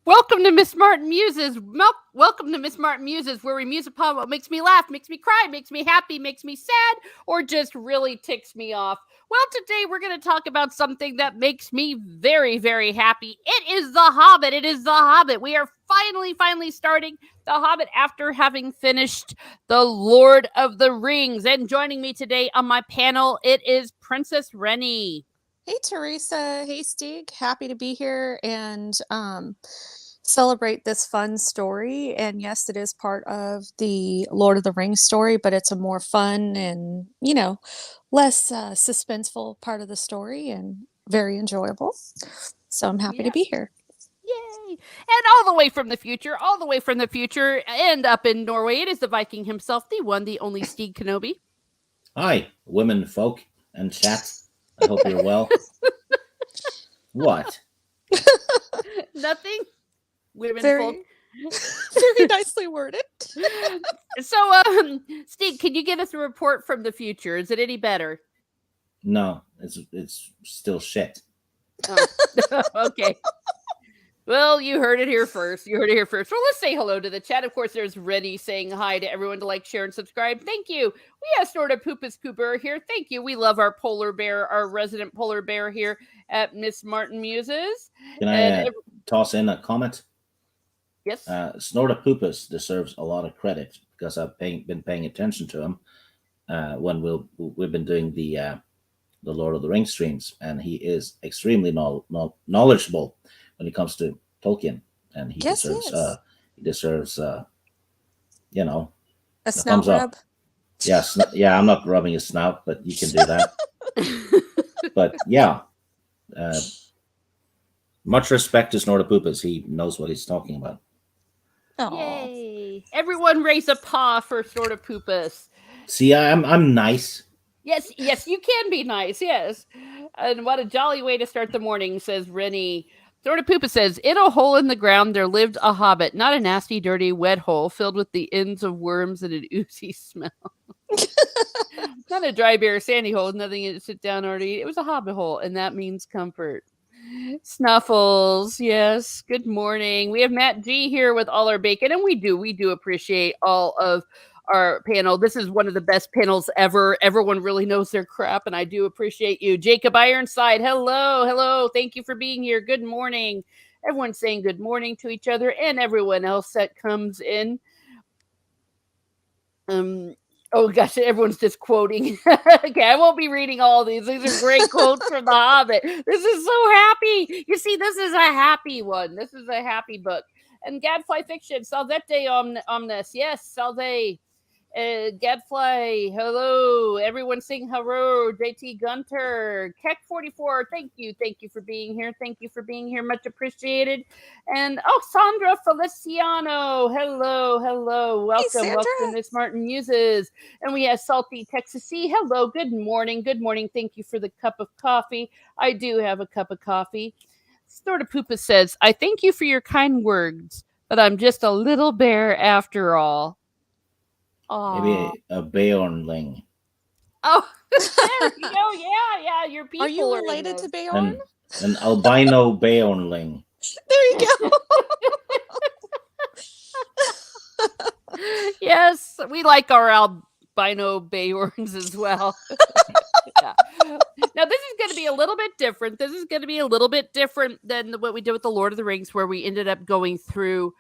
Welcome to Miss Martin Muses. Welcome to Miss Martin Muses, where we muse upon what makes me laugh, makes me cry, makes me happy, makes me sad, or just really ticks me off. Well, today we're going to talk about something that makes me very, very happy. It is The Hobbit. It is The Hobbit. We are finally starting The Hobbit after having finished The Lord of the Rings. And joining me today on my panel, it is Princess Rennie. Hey, Teresa. Hey, Stig. Happy to be here and celebrate this fun story. And yes, it is part of the Lord of the Rings story, but it's a more fun and, less suspenseful part of the story and very enjoyable. So I'm happy to Yeah. be here. Yay! And all the way from the future, and up in Norway, it is the Viking himself, the one, the only Steve Kenobi. Hi, women folk and chat. I hope you're well. What? Nothing? Women Very, folk. very nicely worded. So, Steve, can you give us a report from the future? Is it any better? No, it's still shit. Oh. Okay. Well, you heard it here first. Well, let's say hello to the chat. Of course, there's Rennie saying hi to everyone to like, share, and subscribe. Thank you. We have sort of Poopus Pooper here. Thank you. We love our polar bear, our resident polar bear here at Miss Martin Muses. Can I toss in a comment? Yes. Snorta Poopus deserves a lot of credit because I've been paying attention to him when we've been doing the Lord of the Rings streams, and he is extremely knowledgeable when it comes to Tolkien, and he deserves a thumbs up. rub. Yes, yeah, I'm not rubbing his snout, but you can do that. But yeah, much respect to Snorta Poopus. He knows what he's talking about. Aww. Yay! Everyone raise a paw for Snorta Poopus. See, I'm nice. Yes, you can be nice. Yes, and what a jolly way to start the morning, says Rennie. Snorta Poopa says, in a hole in the ground there lived a hobbit, not a nasty, dirty, wet hole filled with the ends of worms and an oozy smell. Not a dry, bare, sandy hole, nothing to sit down or to eat. It was a hobbit hole, and that means comfort. Snuffles, yes. Good morning. We have Matt G here with all our bacon, and we do appreciate all of our panel. This is one of the best panels ever. Everyone really knows their crap, and I do appreciate you. Jacob Ironside, hello. Thank you for being here. Good morning. Everyone's saying good morning to each other and everyone else that comes in. Oh gosh, everyone's just quoting. Okay, I won't be reading all these. These are great quotes from The Hobbit. This is so happy. You see, this is a happy one. This is a happy book. And Gadfly Fiction, Salvete Omnes. Yes, Salve. Gadfly, hello. Everyone sing hello. JT Gunter, Keck44, thank you for being here. Much appreciated. And Sandra Feliciano, hello. Welcome to Miss Martin Muses. And we have Salty Texas C. Hello, good morning. Thank you for the cup of coffee. I do have a cup of coffee. Snorta Poopa says, I thank you for your kind words, but I'm just a little bear after all. Aww. Maybe a Beornling. Oh, there you go. Yeah. Your people are you related to Beorn? An albino Beornling. There you go. Yes, we like our albino Beorns as well. Yeah. Now, this is going to be a little bit different. Than what we did with the Lord of the Rings, where we ended up going through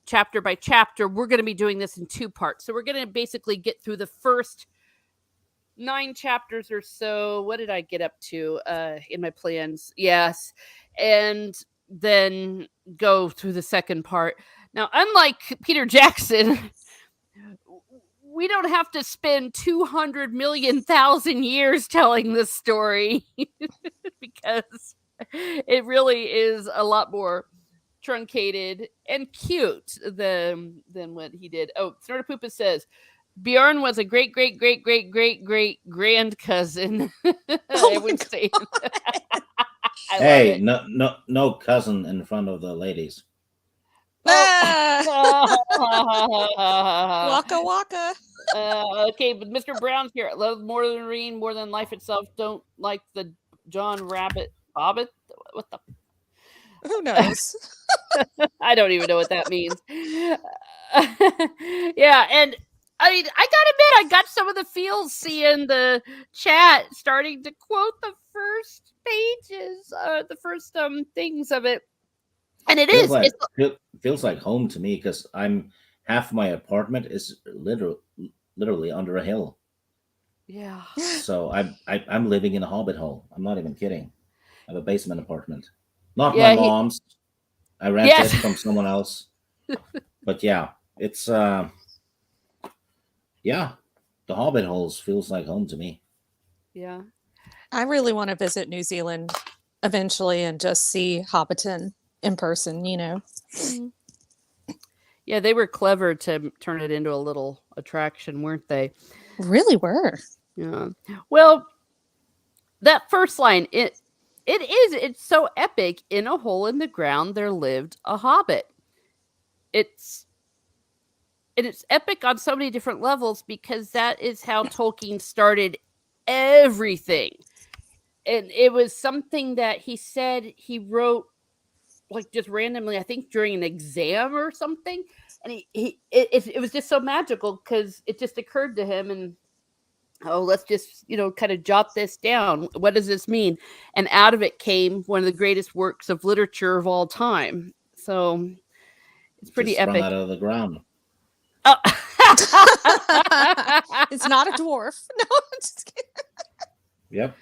chapter by chapter. We're going to be doing this in two parts. So we're going to basically get through the first 9 chapters or so. What did I get up to in my plans? Yes. And then go through the second part. Now, unlike Peter Jackson, we don't have to spend 200 million thousand years telling this story because it really is a lot more truncated and cute than what he did. Oh, Snorta Poopa says Bjorn was a great grand cousin. I would say. Hey, no cousin in front of the ladies. Waka. Okay, but Mr. Brown's here. Love more than reading, more than life itself. Don't like the John Rabbit Hobbit. What the? Who knows? I don't even know what that means. Yeah, and I mean, I gotta admit, I got some of the feels seeing the chat starting to quote the first pages, the first things of it, and it Feels is. like It's feels like home to me because I'm half my apartment is literally under a hill. yeah, So I'm living in a hobbit hole. I'm not even kidding. I have a basement apartment. Not my yeah, mom's. I rent yes, it from someone else. But yeah, it's yeah, the hobbit holes feels like home to me. yeah. I really want to visit New Zealand eventually and just see Hobbiton in person, you know. Mhm. Yeah, they were clever to turn it into a little attraction, weren't they? Really were. Yeah. Well, that first line, it's so epic. In a hole in the ground there lived a hobbit. It's and it's epic on so many different levels because that is how Tolkien started everything. And it was something that he said he wrote like just randomly, I think during an exam or something. And it was just so magical because it just occurred to him and oh, let's just, kind of jot this down. What does this mean? And out of it came one of the greatest works of literature of all time. So it's pretty Just sprung epic. out of the ground. Oh. It's not a dwarf. No, I'm just kidding. Yep.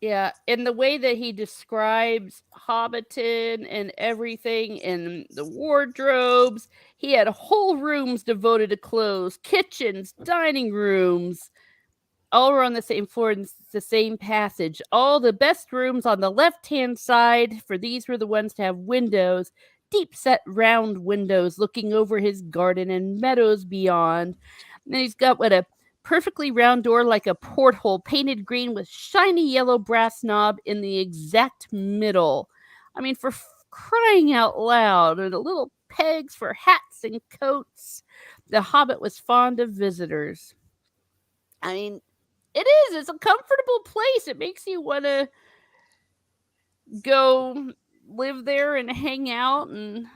Yeah, and the way that he describes Hobbiton and everything and the wardrobes, he had whole rooms devoted to clothes, kitchens, dining rooms, all were on the same floor in the same passage. All the best rooms on the left-hand side, for these were the ones to have windows, deep-set round windows looking over his garden and meadows beyond. And then he's got a perfectly round door like a porthole, painted green with shiny yellow brass knob in the exact middle. I mean, for crying out loud, and the little pegs for hats and coats. The Hobbit was fond of visitors. I mean, it is. It's a comfortable place. It makes you want to go live there and hang out and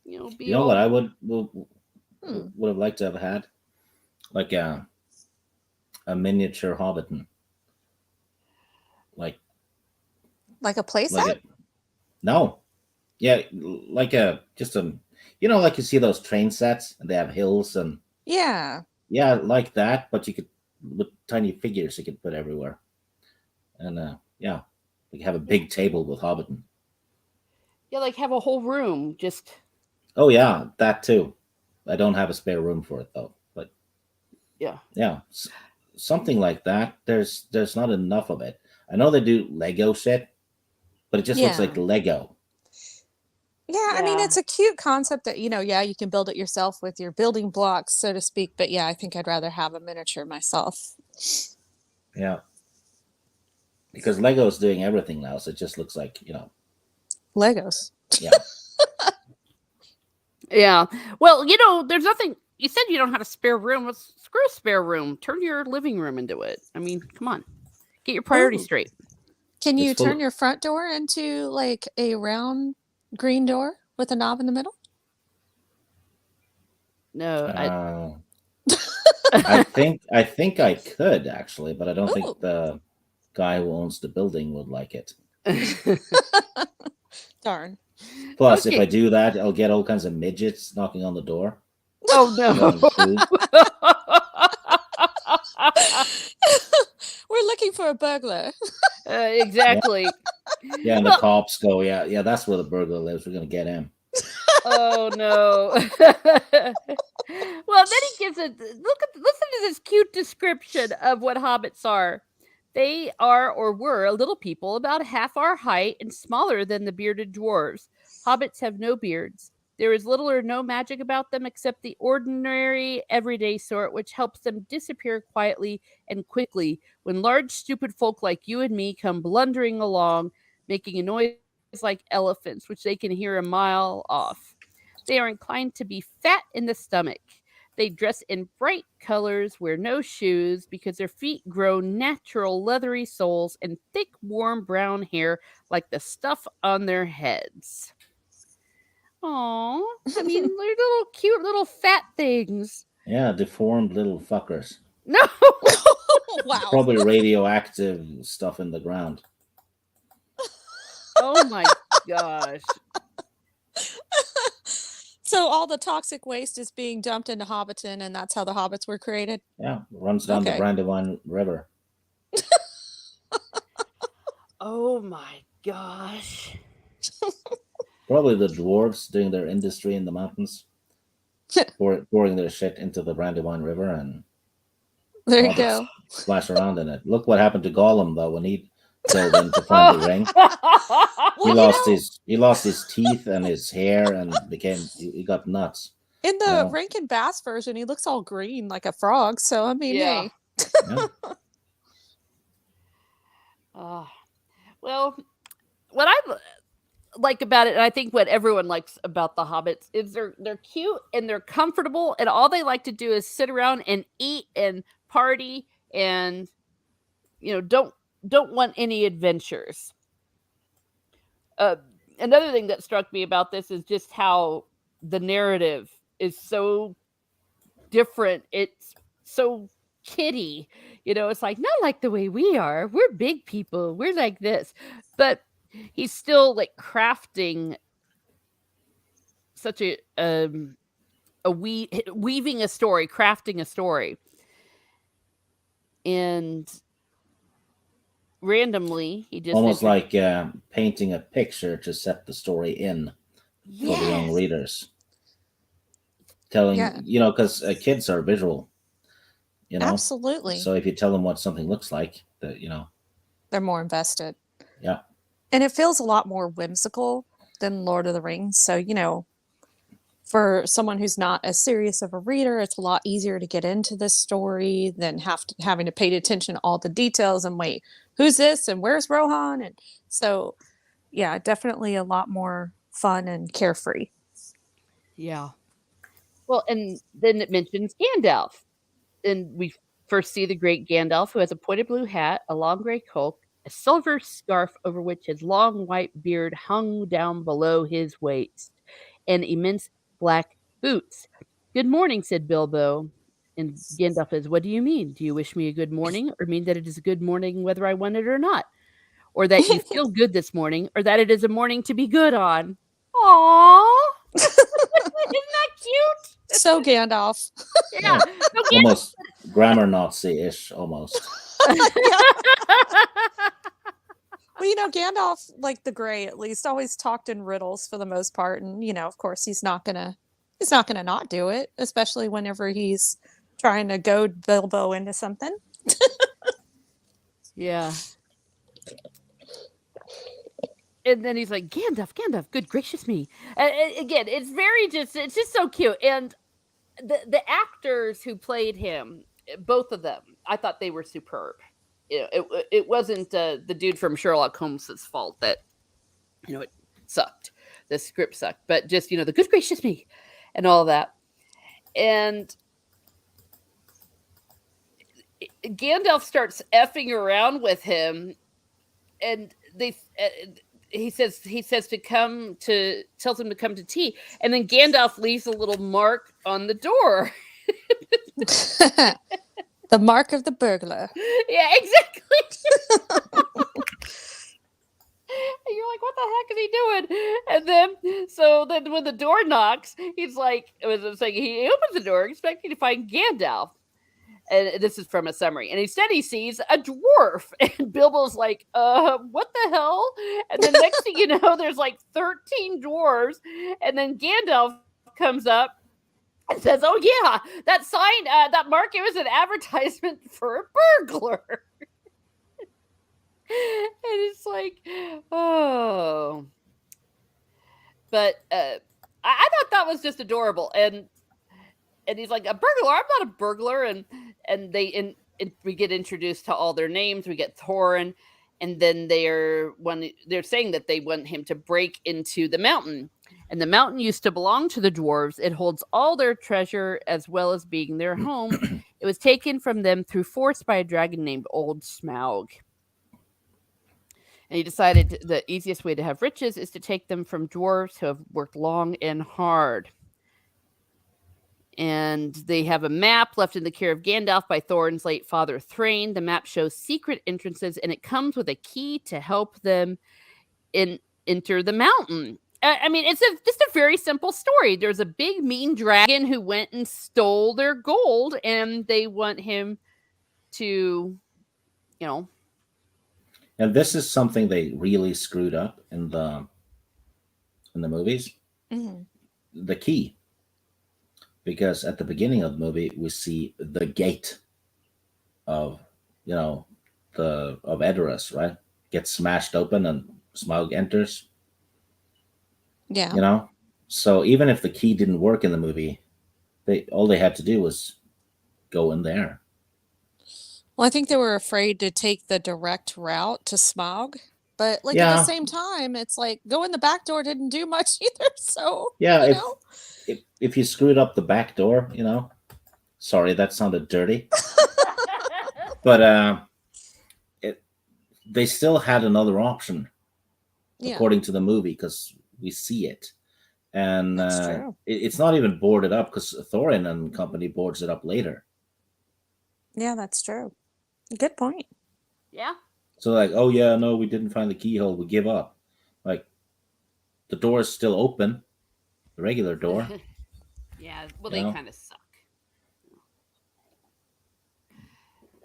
You be know what all. I Hmm. would have liked to have had? Like a miniature hobbiton. Like Like a like playset? a no. Yeah, like a just a like you see those train sets and they have hills and Yeah. yeah, like that, but you could with tiny figures you could put everywhere. And yeah, we have a big table with hobbiton. Yeah, like have a whole room. Just Oh yeah, that too. I don't have a spare room for it though. But yeah, yeah, something like that. There's not enough of it. I know they do Lego shit, but it just looks like Yeah. Lego. Yeah, I mean, yeah, it's a cute concept that, yeah, you can build it yourself with your building blocks, so to speak. But yeah, I think I'd rather have a miniature myself. Yeah, because Lego is doing everything now, so it just looks like Legos. yeah. yeah. Well, there's nothing. You said you don't have a spare room. Let's screw a spare room. Turn your living room into it. I mean, come on, get your priorities Ooh. straight. Can It's you full. turn your front door into like a round green door with a knob in the middle? No, I. I think I could actually, but I don't think Ooh. the guy who owns the building would like it. Darn. Plus, if I Okay. do that, I'll get all kinds of midgets knocking on the door, Oh no. wanting food. We're looking for a burglar. Yeah, Exactly. yeah, and the Well, cops go, yeah, yeah, that's where the burglar lives. We're gonna get him. oh no. Well, then he gives listen to this cute description of what hobbits are. They are or were little people about half our height and smaller than the bearded dwarves. Hobbits have no beards. There is little or no magic about them except the ordinary, everyday sort, which helps them disappear quietly and quickly when large, stupid folk like you and me come blundering along, making a noise like elephants, which they can hear a mile off. They are inclined to be fat in the stomach. They dress in bright colors, wear no shoes because their feet grow natural leathery soles and thick, warm brown hair like the stuff on their heads. Aw, I mean, they're little cute little fat things. Yeah, deformed little fuckers. No. Wow. Probably radioactive stuff in the ground. Oh my gosh. So all the toxic waste is being dumped into Hobbiton, and that's how the hobbits were created. Yeah, runs down the Okay. Brandywine River. Oh my gosh. Probably the dwarves doing their industry in the mountains, pouring their shit into the Brandywine River, and There you hobbits go. splash around in it. Look what happened to Gollum though when he filled in to find the ring. Well, He lost his teeth and his hair and he got nuts. in the Yeah. Rankin Bass version, he looks all green like a frog. So I mean, Yeah. hey. Yeah. Well, what I like about it, and I think what everyone likes about the hobbits, is they're cute and they're comfortable, and all they like to do is sit around and eat and party, and don't want any adventures. Another thing that struck me about this is just how the narrative is so different. It's so kiddie. It's like, not like the way we are. We're big people. We're like this. But he's still like crafting such weaving a story, crafting a story. And randomly, he just Almost like painting a picture to set the story in for the young Yes. readers. Telling, Yeah. because kids are visual, Absolutely. So if you tell them what something looks like, They're more invested. Yeah. And it feels a lot more whimsical than Lord of the Rings. So, for someone who's not as serious of a reader, it's a lot easier to get into this story than having to pay attention to all the details and wait, who's this and where's Rohan? And so, yeah, definitely a lot more fun and carefree. Yeah. Well, and then it mentions Gandalf. And we first see the great Gandalf, who has a pointed blue hat, a long gray cloak, a silver scarf over which his long white beard hung down below his waist, and immense black boots. "Good morning," said Bilbo. And Gandalf says, "What do you mean? Do you wish me a good morning, or mean that it is a good morning whether I want it or not? Or that you feel good this morning, or that it is a morning to be good on?" Aww. Isn't that cute? So Gandalf. Yeah. No, Almost grammar Nazi-ish, almost. Well, Gandalf, like the Grey at least, always talked in riddles for the most part. And, of course he's not gonna not do it, especially whenever he's trying to goad Bilbo into something. Yeah. And then he's like, Gandalf, good gracious me. Again, it's just so cute. And the actors who played him, both of them, I thought they were superb. It wasn't the dude from Sherlock Holmes' fault that, it sucked. The script sucked. But just, the good gracious me and all that. And Gandalf starts effing around with him, and he says tells him to come to tea, and then Gandalf leaves a little mark on the door. The mark of the burglar. Yeah, exactly. And you're like, what the heck is he doing? And then when the door knocks, he's like, he opens the door expecting to find Gandalf. And this is from a summary. And instead he sees a dwarf. And Bilbo's like, what the hell? And then next thing you know, there's like 13 dwarves. And then Gandalf comes up and says, oh yeah, that sign, that mark, it was an advertisement for a burglar. And it's like, oh. But I thought that was just adorable. And he's like, a burglar? I'm not a burglar. And we get introduced to all their names. We get Thorin, and then they're saying that they want him to break into the mountain. And the mountain used to belong to the dwarves. It holds all their treasure as well as being their home. It was taken from them through force by a dragon named Old Smaug. And he decided the easiest way to have riches is to take them from dwarves who have worked long and hard. And they have a map left in the care of Gandalf by Thorin's late father Thrain. The map shows secret entrances, and it comes with a key to help them enter the mountain. I mean, it's just a very simple story. There's a big mean dragon who went and stole their gold, and they want him to, And this is something they really screwed up in the movies. Mm-hmm. The key. Because at the beginning of the movie, we see the gate of, of Edoras, right? Gets smashed open and Smaug enters. Yeah. So even if the key didn't work in the movie, all they had to do was go in there. Well, I think they were afraid to take the direct route to Smaug. But at the same time, it's like going the back door didn't do much either. So, if you screwed up the back door, sorry, that sounded dirty. But they still had another option, according to the movie, because we see it. And it's not even boarded up because Thorin and company boards it up later. Yeah, that's true. Good point. Yeah. So like, oh yeah, no, we didn't find the keyhole. We give up. Like, the door is still open, the regular door. Yeah, well, they kind of suck.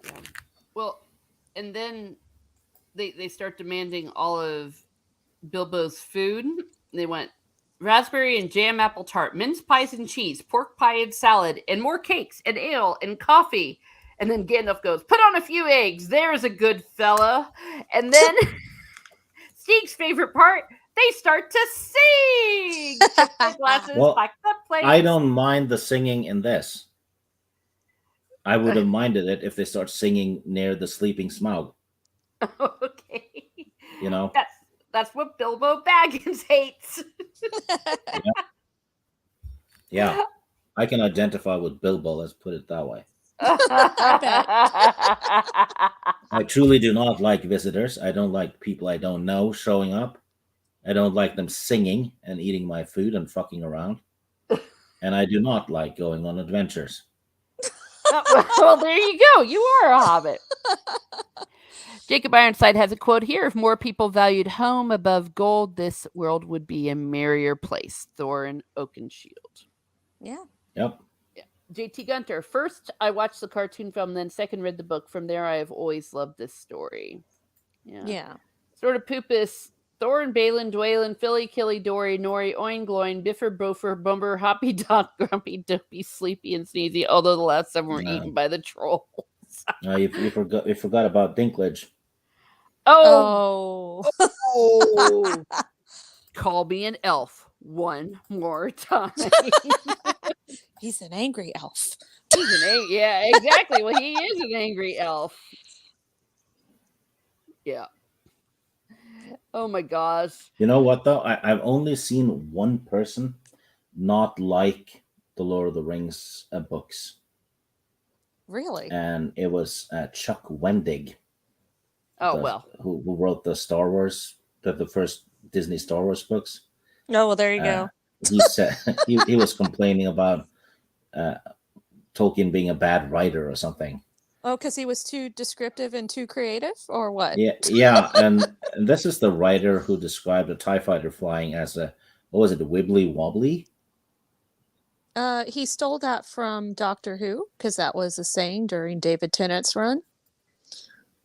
Yeah. Well, and then they start demanding all of Bilbo's food. They want raspberry and jam apple tart, mince pies and cheese, pork pie and salad, and more cakes and ale and coffee. And then Gandalf goes, put on a few eggs. There's a good fella. And then Steve's favorite part, they start to sing. Glasses, back the plates. I don't mind the singing in this. I would have minded it if they start singing near the sleeping Smaug. Okay. That's what Bilbo Baggins hates. Yeah. I can identify with Bilbo, let's put it that way. I truly do not like visitors. I don't like people I don't know showing up. I don't like them singing and eating my food and fucking around. And I do not like going on adventures. Well, there you go. You are a hobbit. Jacob Ironside has a quote here. If more people valued home above gold, this world would be a merrier place. Thorin Oakenshield. Yeah. Yep. JT Gunter. First, I watched the cartoon film, then second read the book. From there, I have always loved this story. Yeah. Sort of poopus. Thorin, Balin, Dwalin, Philly, Killy, Dory, Nori, Oin, Gloin, Biffer, Bofer, Bumber, Hoppy, Dot, Grumpy, Dopey, Sleepy, and Sneezy, although the last 7 were eaten by the trolls. No, you forgot about Dinklage. Oh. Call me an elf one more time. He's an angry elf. Yeah, exactly. Well, he is an angry elf. Yeah. Oh my gosh. You know what though? I've only seen one person not like the Lord of the Rings books. Really? And it was Chuck Wendig. Who wrote the Star Wars, the first Disney Star Wars books. Oh, well, there you go. He said he was complaining about Tolkien being a bad writer or something. Oh, because he was too descriptive and too creative, or what? Yeah, and this is the writer who described a TIE fighter flying as a wibbly wobbly? He stole that from Doctor Who, because that was a saying during David Tennant's run.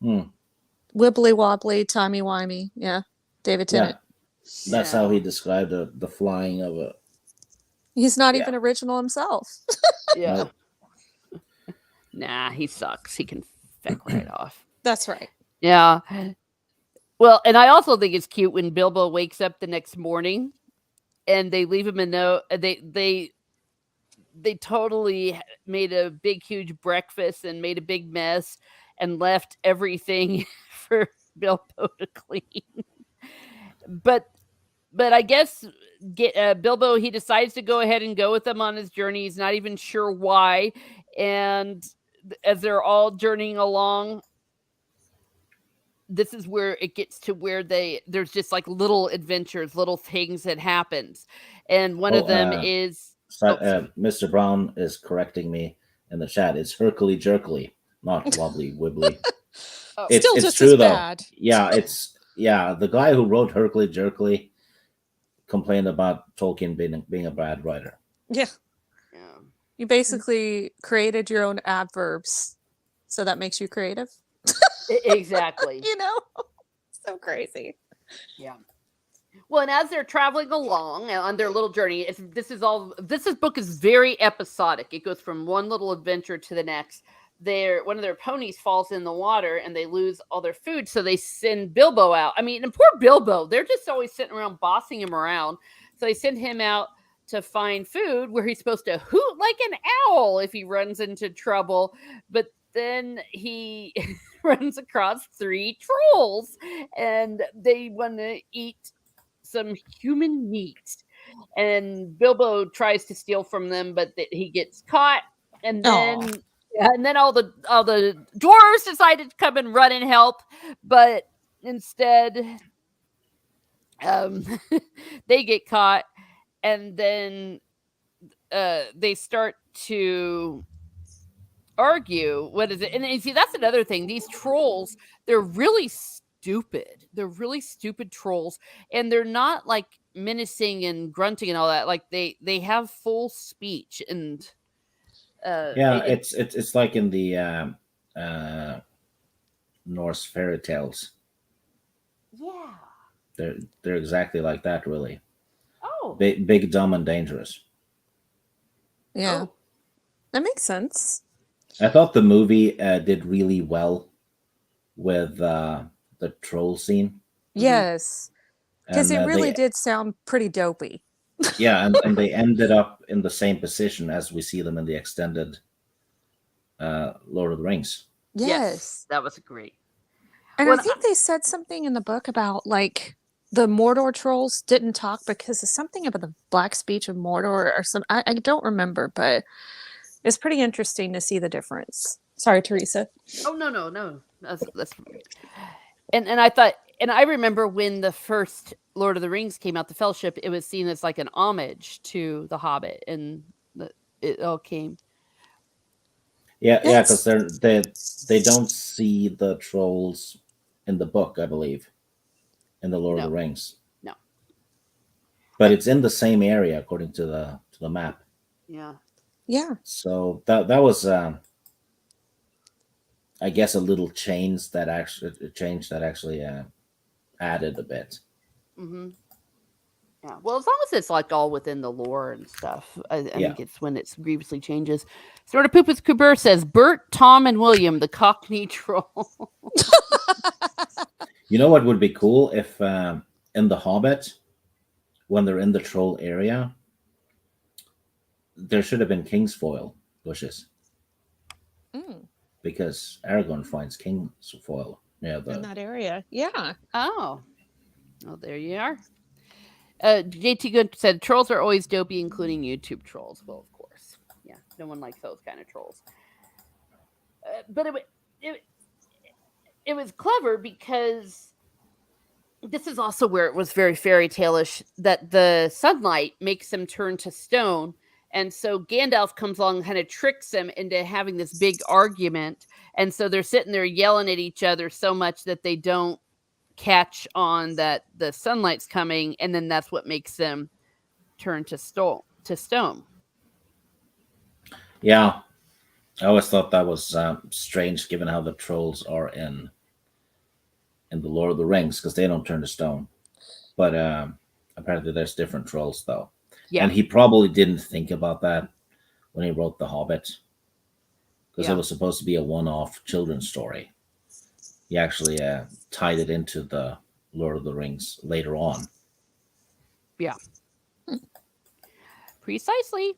Wibbly wobbly, timey wimey. Yeah, David Tennant. Yeah. That's how he described the flying of a... He's not even original himself. Yeah. Nah, he sucks. He can feck right off. That's right. Yeah. Well, and I also think it's cute when Bilbo wakes up the next morning and they leave him a note. They totally made a big, huge breakfast and made a big mess and left everything for Bilbo to clean. But I guess Bilbo, he decides to go ahead and go with them on his journey. He's not even sure why. And as they're all journeying along, this is where it gets to where there's just like little adventures, little things that happens. And one of them is Mr. Brown is correcting me in the chat. It's Hercule Jerkily, not Wobbly Wibbly. Still it's just true as though. bad. Yeah, the guy who wrote Hercule Jerkily complained about Tolkien being a bad writer. Yeah. You basically created your own adverbs, so that makes you creative. Exactly. So crazy. Yeah. Well, and as they're traveling along on their little journey, this book is very episodic. It goes from one little adventure to the next. One of their ponies falls in the water and they lose all their food, so they send Bilbo out. I mean, and poor Bilbo, they're just always sitting around bossing him around. So they send him out to find food where he's supposed to hoot like an owl if he runs into trouble. But then he runs across 3 trolls and they want to eat some human meat. And Bilbo tries to steal from them, but he gets caught. And then all the dwarves decided to come and run and help, but instead they get caught, and then they start to argue. What is it? And you see, that's another thing. These trolls, they're really stupid. They're really stupid trolls, and they're not like menacing and grunting and all that. Like they have full speech and it's like in the Norse fairy tales. Yeah, they're exactly like that, really. Oh, big, dumb, and dangerous. Yeah, that makes sense. I thought the movie did really well with the troll scene. Yes, because it really did sound pretty dopey. Yeah, and they ended up in the same position as we see them in the extended Lord of the Rings. Yes, that was great. And I think they said something in the book about like the Mordor trolls didn't talk because of something about the black speech of Mordor or some. I don't remember, but it's pretty interesting to see the difference. Sorry, Teresa. Oh no. That's and I thought, and I remember when the first Lord of the Rings came out, the Fellowship, it was seen as like an homage to the Hobbit, and it all came. Yeah, because they don't see the trolls in the book, I believe, in the Lord of the Rings. No, but it's in the same area according to the map. Yeah. So that was, I guess, a little change that actually added a bit. Mm-hmm. Yeah. Well, as long as it's like all within the lore and stuff, I think it's when it grievously changes. Sort of Poopus Cooper says Bert, Tom, and William, the Cockney troll. You know what would be cool if in the Hobbit, when they're in the troll area, there should have been kingsfoil bushes. Because Aragorn finds kingsfoil in that area. Yeah. Oh, there you are. JT Good said trolls are always dopey, including YouTube trolls. Well, of course, yeah, no one likes those kind of trolls. But it was clever because this is also where it was very fairy tale-ish, that the sunlight makes them turn to stone. And so Gandalf comes along and kind of tricks them into having this big argument. And so they're sitting there yelling at each other so much that they don't catch on that the sunlight's coming. And then that's what makes them turn to stone. Yeah. I always thought that was strange, given how the trolls are in the Lord of the Rings, because they don't turn to stone. But apparently there's different trolls, though. Yeah. And he probably didn't think about that when he wrote The Hobbit, because it was supposed to be a one-off children's story. He actually tied it into the Lord of the Rings later on. Yeah. Precisely.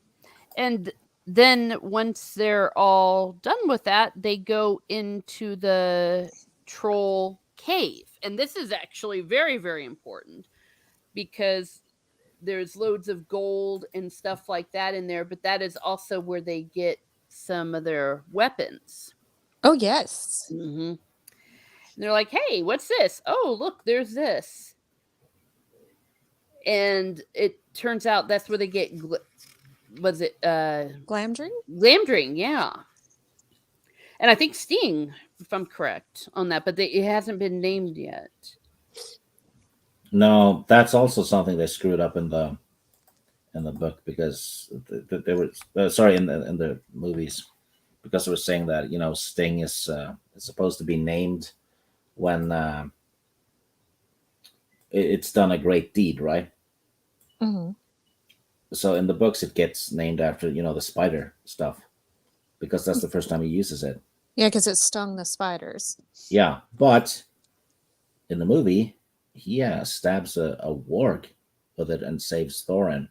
And then once they're all done with that, they go into the troll cave. And this is actually very, very important, because there's loads of gold and stuff like that in there, but that is also where they get some of their weapons. Oh, yes. And they're like, hey, what's this? Oh, look, there's this. And it turns out that's where they get, was it Glamdring? Glamdring, yeah. And I think Sting, if I'm correct on that, but it hasn't been named yet. No, that's also something they screwed up in the book, because they were sorry, in the movies, because they were saying that Sting is supposed to be named when it's done a great deed, right? Mm-hmm. So in the books, it gets named after the spider stuff, because that's the first time he uses it. Yeah, because it stung the spiders. Yeah, but in the movie, he stabs a warg with it and saves Thorin.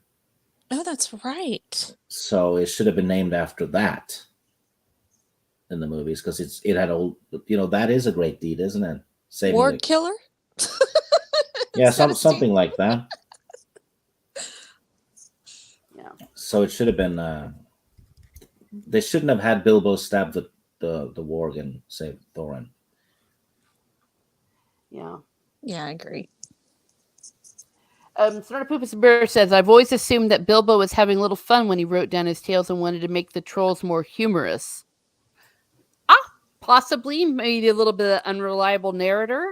Oh, that's right. So it should have been named after that in the movies, because it had old. That is a great deed, isn't it? Saving Warg killer? yeah, something like that. Yeah. So it should have been. They shouldn't have had Bilbo stab the warg and save Thorin. Yeah. Yeah, I agree. Snartapoopas Bear says, I've always assumed that Bilbo was having a little fun when he wrote down his tales and wanted to make the trolls more humorous. Possibly, maybe a little bit of unreliable narrator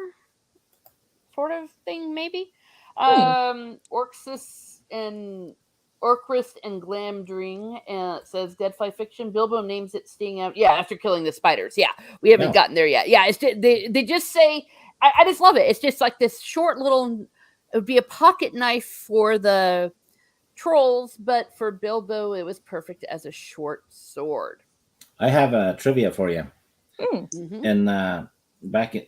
sort of thing, maybe. Orchrist and Glamdring says Deadfly Fiction. Bilbo names it Sting out. Yeah, after killing the spiders. Yeah, we haven't gotten there yet. Yeah, it's they just say. I just love it. It's just like this short little. It would be a pocket knife for the trolls, but for Bilbo, it was perfect as a short sword. I have a trivia for you. Mm-hmm. And back in,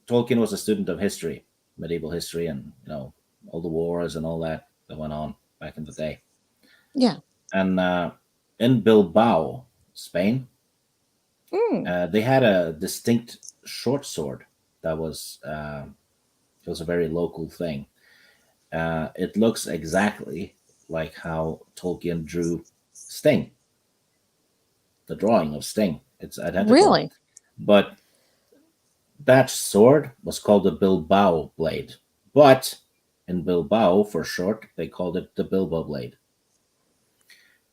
Tolkien was a student of history, medieval history, and all the wars and all that went on back in the day. Yeah. And in Bilbao, Spain, they had a distinct short sword that was it was a very local thing. It looks exactly like how Tolkien drew Sting, the drawing of Sting. It's identical. Really? But that sword was called the Bilbao blade. But in Bilbao, for short, they called it the Bilbo blade.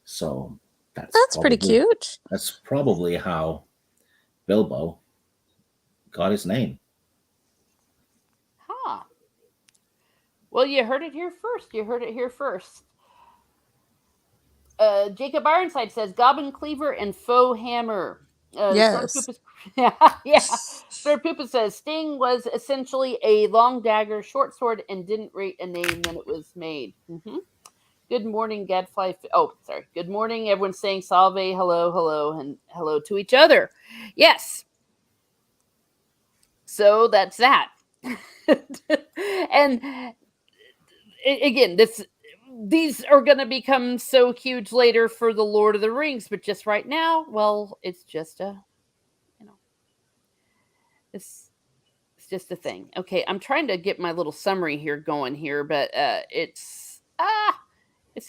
So that's pretty cute. That's probably how Bilbo got his name. Huh. Well, you heard it here first. Jacob Ironside says Goblin Cleaver and Faux Hammer. Yes. Yeah. Snartapoopa says Sting was essentially a long dagger, short sword, and didn't rate a name when it was made. Good morning, Gadfly. Good morning. Everyone's saying salve, hello, and hello to each other. Yes. So that's that. And again, these are going to become so huge later for the Lord of the Rings, but just right now, well, it's just it's just a thing. Okay, I'm trying to get my little summary here going here, but it's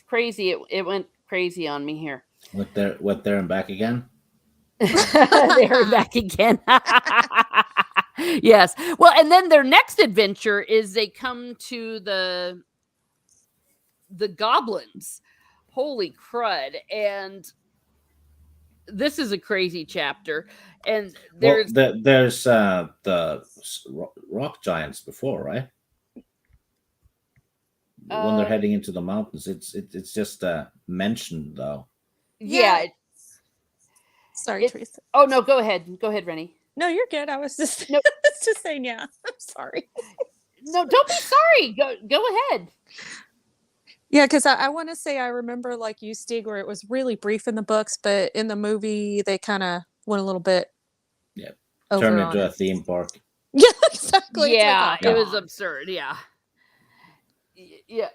crazy. It went crazy on me here. What there and back again? They're back again. Yes. Well, and then their next adventure is they come to the goblins. Holy crud. And this is a crazy chapter. And there's the rock giants before, right? When they're heading into the mountains, it's just mentioned though. Yeah. Sorry, Teresa. Oh no, go ahead, Rennie. No, you're good. I was just just saying, yeah. I'm sorry. No, don't be sorry. Go ahead. Yeah, because I want to say I remember like you, Stig, where it was really brief in the books, but in the movie they kind of went a little bit. Yeah, turned into a theme park. Yeah, exactly. Yeah, it was absurd. Yeah,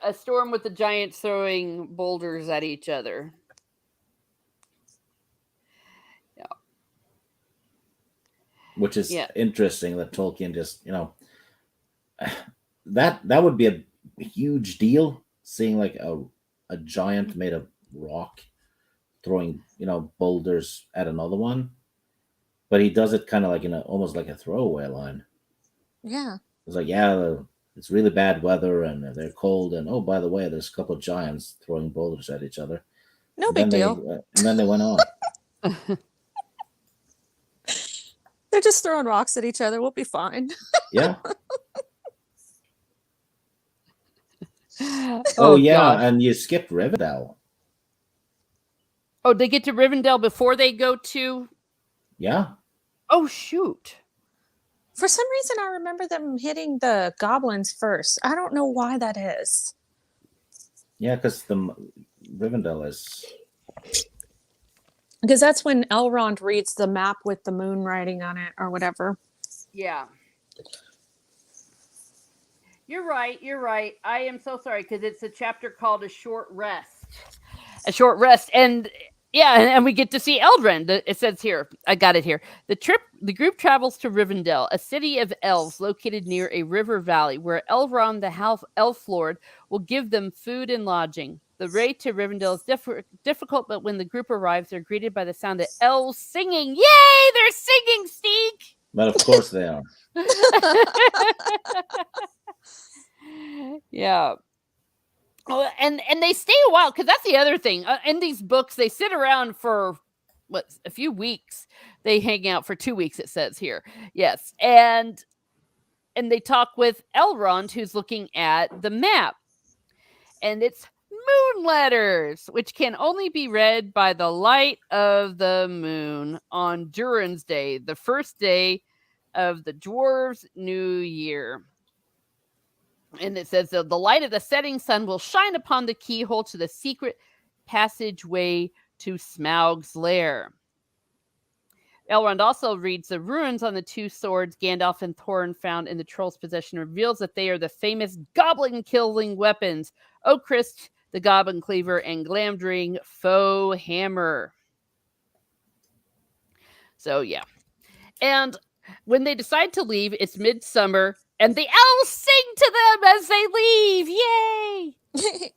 a storm with the giants throwing boulders at each other. Yeah, which is interesting that Tolkien just that would be a huge deal seeing like a giant made of rock throwing boulders at another one, but he does it kind of like in a almost like a throwaway line. Yeah. It's like, yeah, it's really bad weather and they're cold, and oh, by the way, there's a couple of giants throwing boulders at each other. No And big then they deal. and then they went on. They're just throwing rocks at each other. We'll be fine. Yeah. Oh, Oh yeah, gosh. and you skipped Rivendell. Oh, they get to Rivendell before they go to. Yeah. Oh, shoot. For some reason, I remember them hitting the goblins first. I don't know why that is. Yeah, because the Rivendell is. Because that's when Elrond reads the map with the moon writing on it or whatever. Yeah. You're right. You're right. I am so sorry because it's a chapter called A Short Rest. A Short Rest. And yeah, and we get to see Eldrin. It says here, I got it here. The group travels to Rivendell, a city of elves located near a river valley where Elrond, the elf lord, will give them food and lodging. The way to Rivendell is difficult, but when the group arrives, they're greeted by the sound of elves singing. Yay! They're singing, Steek! But of course they are. Yeah. Oh, and they stay a while because that's the other thing. In these books, they sit around for a few weeks. They hang out for 2 weeks. It says here, yes, and they talk with Elrond, who's looking at the map, and it's moon letters, which can only be read by the light of the moon on Durin's Day, the first day of the dwarves' new year. And it says the light of the setting sun will shine upon the keyhole to the secret passageway to Smaug's lair. Elrond also reads the runes on the two swords Gandalf and Thorin found in the troll's possession, reveals that they are the famous goblin-killing weapons, Oakrist, the Goblin Cleaver, and Glamdring, Foe Hammer. So, yeah. And when they decide to leave, it's midsummer, and the elves sing to them as they leave. Yay!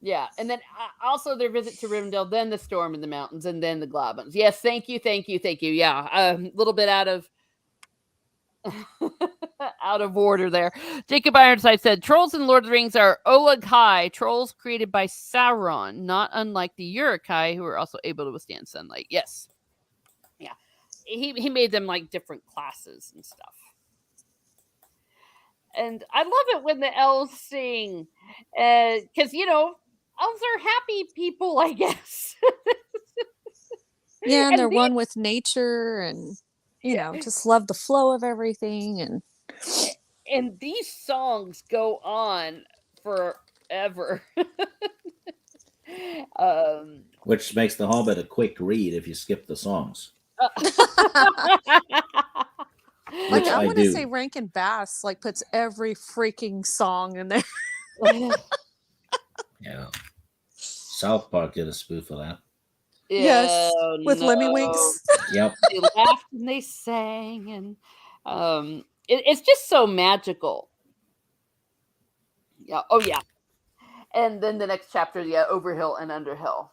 Yeah, and then also their visit to Rivendell, then the storm in the mountains, and then the goblins. Yes, thank you. Yeah, a little bit out of out of order there. Jacob Ironside said, trolls in Lord of the Rings are Olaghai, trolls created by Sauron, not unlike the Uruk-hai, who are also able to withstand sunlight. Yes. Yeah. He made them like different classes and stuff. And I love it when the elves sing, because, elves are happy people, I guess. Yeah, and they're one with nature and, just love the flow of everything. And these songs go on forever. Which makes The Hobbit a quick read if you skip the songs. Like, I want to say Rankin Bass puts every freaking song in there. Yeah. South Park did a spoof of that. Yes, with Lemmy-Winks. Yep. They laughed and they sang, and it's just so magical. Yeah. Oh, yeah. And then the next chapter, yeah, Overhill and Underhill.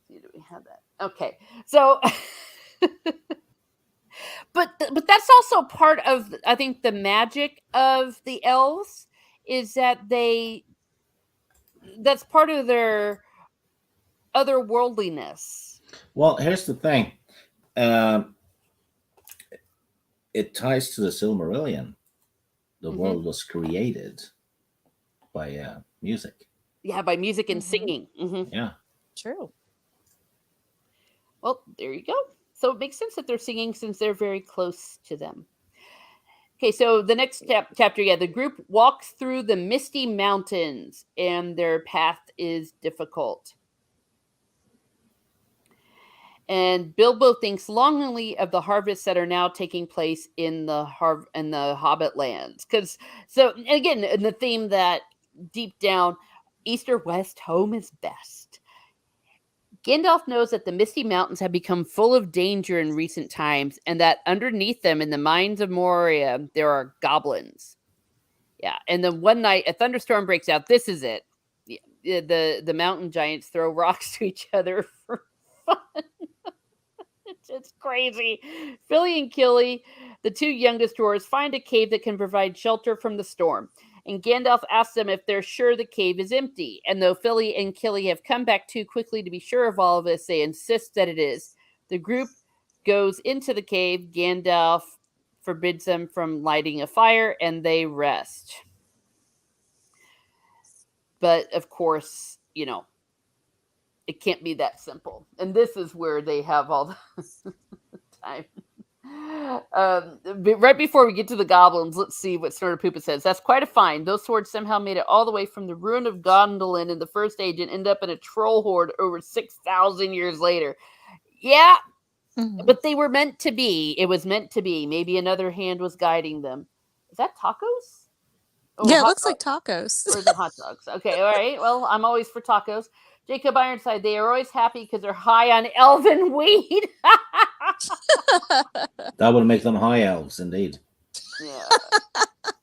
Do we have that? Okay. So, but that's also part of, I think, the magic of the elves is that that's part of their otherworldliness. Well, here's the thing. It ties to the Silmarillion. The world was created by music. Yeah, by music and singing. Yeah. True. Well, there you go. So it makes sense that they're singing since they're very close to them. Okay, so the next chapter, the group walks through the misty mountains, and their path is difficult. And Bilbo thinks longingly of the harvests that are now taking place in the Hobbit lands. Again, in the theme that deep down, east or west, home is best. Gandalf knows that the Misty Mountains have become full of danger in recent times, and that underneath them, in the mines of Moria, there are goblins. Yeah, and then one night a thunderstorm breaks out. This is it. The mountain giants throw rocks to each other for fun. It's crazy. Philly and Killy, the two youngest dwarves, find a cave that can provide shelter from the storm. And Gandalf asks them if they're sure the cave is empty. And though Philly and Killy have come back too quickly to be sure of all of this, they insist that it is. The group goes into the cave. Gandalf forbids them from lighting a fire, and they rest. But of course, it can't be that simple. And this is where they have all the time. Right before we get to the goblins, let's see what Snortopoopa says. That's quite a find. Those swords somehow made it all the way from the ruin of Gondolin in the First Age and end up in a troll horde over 6,000 years later. Yeah, but they were meant to be. It was meant to be. Maybe another hand was guiding them. Is that tacos? Oh, yeah, it looks like tacos. Or the hot dogs. Okay, all right. Well, I'm always for tacos. Jacob Ironside, they are always happy because they're high on elven weed. That would make them high elves, indeed. Yeah.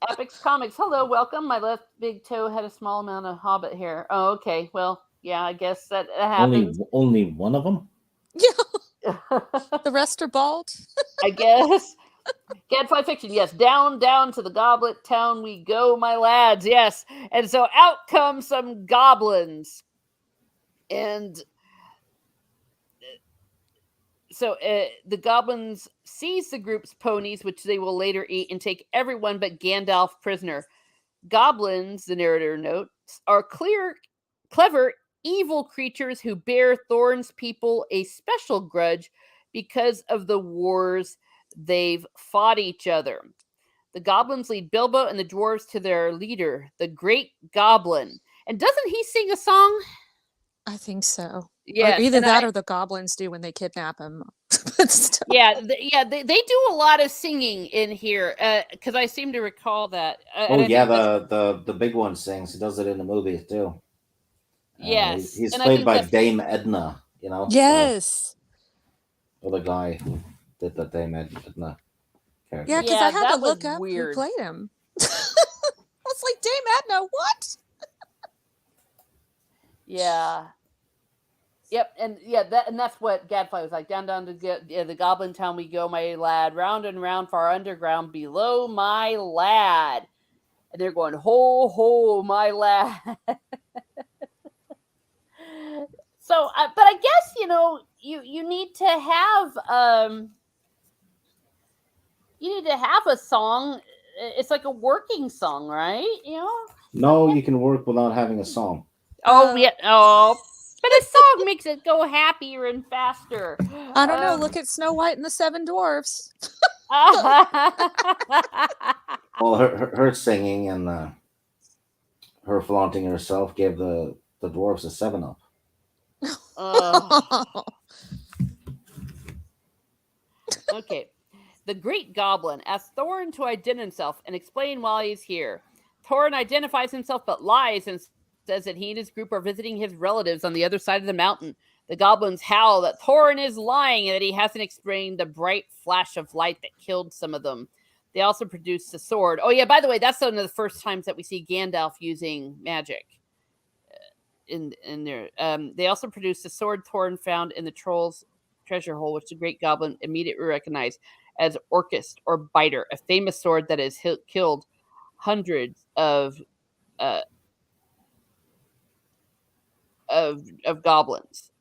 Epics Comics, hello, welcome. My left big toe had a small amount of Hobbit hair. Oh, okay. Well, yeah, I guess that happens. Only one of them? Yeah. The rest are bald? I guess. Gadfly Fiction, yes. Down to the Goblet Town we go, my lads. Yes. And so out come some goblins. And so the goblins seize the group's ponies, which they will later eat, and take everyone but Gandalf prisoner. Goblins, the narrator notes, are clever, evil creatures who bear Thorin's people a special grudge because of the wars they've fought each other. The goblins lead Bilbo and the dwarves to their leader, the Great Goblin. And doesn't he sing a song? I think so. Yeah, either that or the goblins do when they kidnap him. Yeah, they do a lot of singing in here because I seem to recall that. The big one sings. He does it in the movies too. Yes, he's played by Dame Edna. Yes, the guy who did the Dame Edna character. Yeah, because I had to look up who played him. I was like, Dame Edna, what? Yeah. Yep, and that's what Gadfly was like. Down to the Goblin Town we go, my lad. Round and round, far underground, below, my lad. And they're going, ho, ho, my lad. So, but I guess you need to have a song. It's like a working song, right? No, you can work without having a song. Oh yeah. Oh. But a song makes it go happier and faster. I don't know. Look at Snow White and the Seven Dwarfs. Well, her singing and her flaunting herself gave the dwarves a 7-up. Okay. The Great Goblin asks Thorin to identify himself and explain why he's here. Thorin identifies himself but lies and says that he and his group are visiting his relatives on the other side of the mountain. The goblins howl that Thorin is lying and that he hasn't explained the bright flash of light that killed some of them. They also produce the sword. Oh yeah, by the way, that's one of the first times that we see Gandalf using magic in there. They also produce the sword Thorin found in the troll's treasure hole, which the Great Goblin immediately recognized as Orcust or Biter, a famous sword that has killed hundreds of goblins.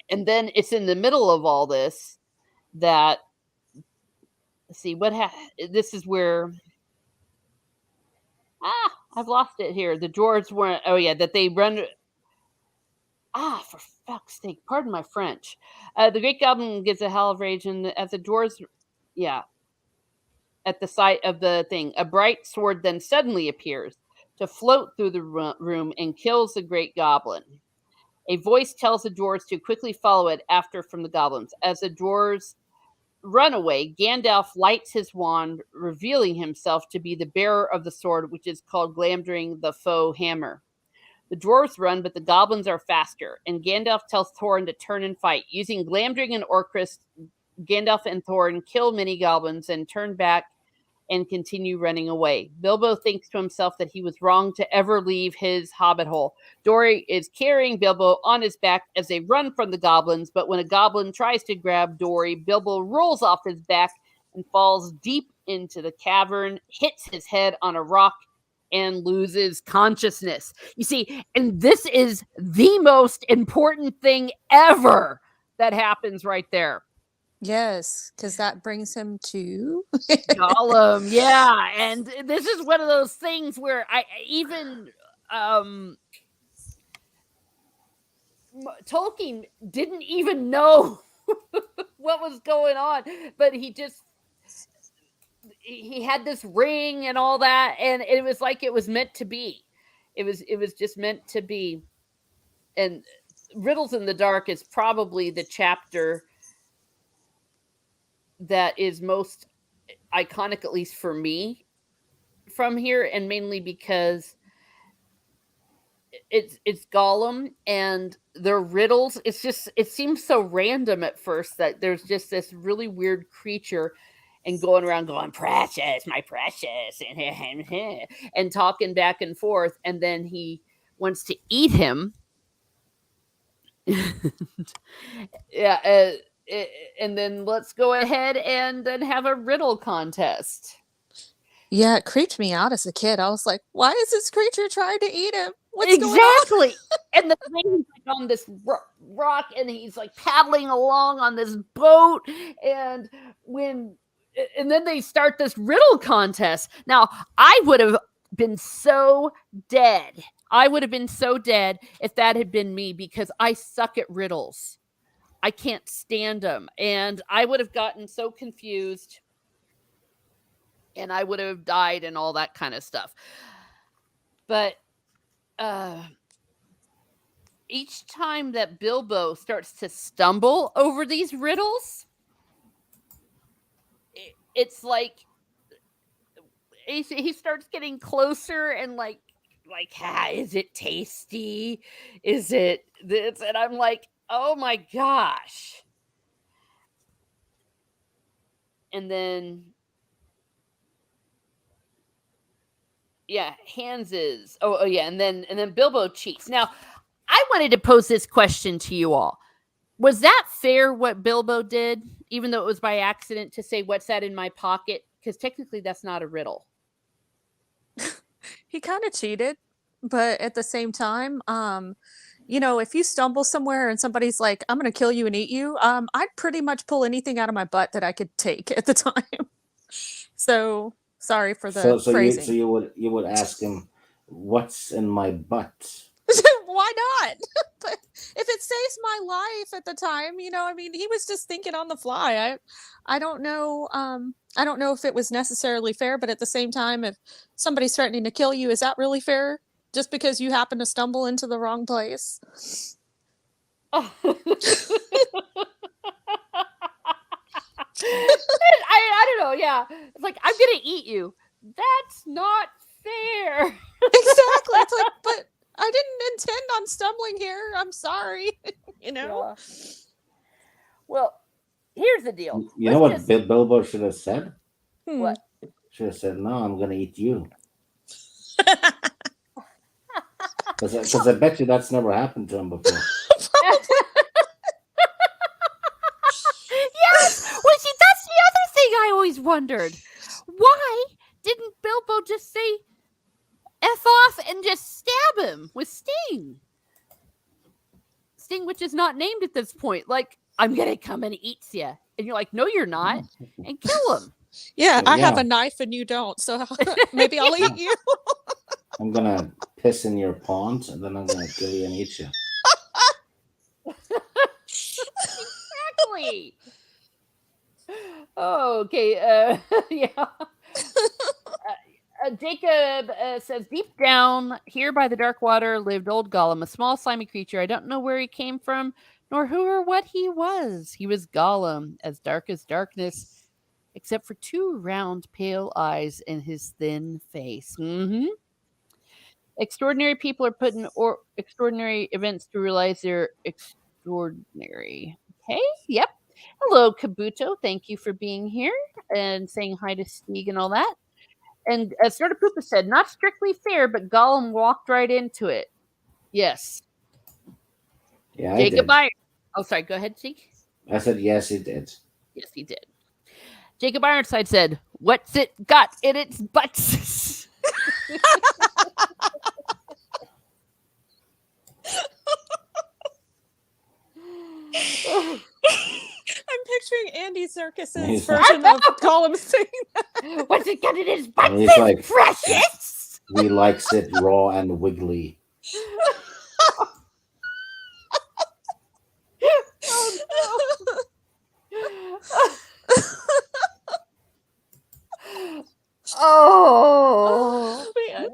And then it's in the middle of all this that, let's see, this is where, I've lost it here. The dwarves weren't, that they run, for fuck's sake, pardon my French. The Great Goblin gets a howl of rage, and as the dwarves, at the sight of the thing, a bright sword then suddenly appears to float through the room and kills the Great Goblin. A voice tells the dwarves to quickly follow it after from the goblins. As the dwarves run away, Gandalf lights his wand, revealing himself to be the bearer of the sword, which is called Glamdring the Foe Hammer. The dwarves run, but the goblins are faster, and Gandalf tells Thorin to turn and fight. Using Glamdring and Orcrist, Gandalf and Thorin kill many goblins and turn back and continue running away. Bilbo thinks to himself that he was wrong to ever leave his hobbit hole. Dory is carrying Bilbo on his back as they run from the goblins, but when a goblin tries to grab Dory, Bilbo rolls off his back and falls deep into the cavern, hits his head on a rock, and loses consciousness. You see, and this is the most important thing ever that happens right there. Yes, because that brings him to Gollum, yeah, and this is one of those things where I even Tolkien didn't even know what was going on, but he had this ring and all that, and it was like it was meant to be. It was just meant to be. And Riddles in the Dark is probably the chapter that is most iconic, at least for me, from here, and mainly because it's Gollum and their riddles. It seems so random at first that there's just this really weird creature and going around going, precious, my precious, and talking back and forth, and then he wants to eat him. Yeah, and then let's go ahead and then have a riddle contest. Yeah, it creeped me out as a kid. I was like, why is this creature trying to eat him? What's exactly. And the thing is like on this rock, and he's like paddling along on this boat, and then they start this riddle contest. Now, I would have been so dead. I would have been so dead if that had been me, because I suck at riddles. I can't stand them. And I would have gotten so confused, and I would have died and all that kind of stuff. But each time that Bilbo starts to stumble over these riddles, it's like he starts getting closer and like, is it tasty? Is it this? And I'm like, oh my gosh. And then, yeah, Hans's. Oh yeah, and then Bilbo cheats. Now, I wanted to pose this question to you all. Was that fair what Bilbo did, even though it was by accident, to say, what's that in my pocket? Because technically that's not a riddle. He kind of cheated, but at the same time, if you stumble somewhere and somebody's like, I'm going to kill you and eat you, I'd pretty much pull anything out of my butt that I could take at the time. So sorry for the phrasing. You would ask him, what's in my butt? Why not? But if it saves my life at the time, he was just thinking on the fly. I don't know. I don't know if it was necessarily fair, but at the same time, if somebody's threatening to kill you, is that really fair? Just because you happen to stumble into the wrong place? I don't know. Yeah, it's like, I'm gonna eat you. That's not fair. Exactly. It's like, but I didn't intend on stumbling here. I'm sorry. Yeah. Well, here's the deal. You know what Bilbo should have said? What? Should have said, no, I'm going to eat you. Because I bet you that's never happened to him before. Yes! Well, see, that's the other thing I always wondered. Why didn't Bilbo just say F off and just stab him with Sting? Sting, which is not named at this point. Like, I'm going to come and eat you. And you're like, no, you're not. And kill him. Yeah, I have a knife and you don't. So maybe I'll eat you. I'm going to piss in your pond, and then I'm going to kill you and eat you. Exactly. Oh, okay. Yeah. Jacob says, deep down here by the dark water lived old Gollum, a small slimy creature. I don't know where he came from, nor who or what he was. He was Gollum, as dark as darkness, except for two round, pale eyes in his thin face. Mm-hmm. Extraordinary people are put in or extraordinary events to realize they're extraordinary. Okay. Yep. Hello, Kabuto. Thank you for being here and saying hi to Stieg and all that. And as Sort of Poopa said, not strictly fair, but Gollum walked right into it. Yes. Yeah, I Jacob did. Iron. Oh, sorry. Go ahead, Stieg. I said yes, he did. Yes, he did. Jacob Ironside said, "What's it got in its butts?" I'm picturing Andy Serkis's He's version of Gollum saying that. What's it got in its butts? And he's It's like, precious. we likes it raw and wiggly. Oh, Man.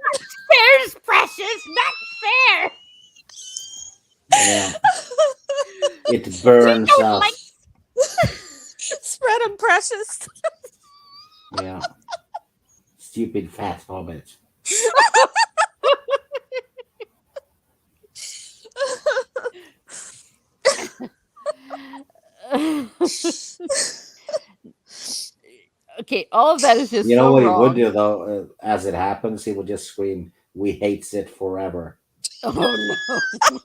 fair's precious, not fair. Yeah. It burns don't us. like- Spread 'em precious. Yeah. Stupid fat hobbit. Okay, all of that is just You know so what wrong. he would do though? As it happens, he would just scream, "We hates it forever." Oh no.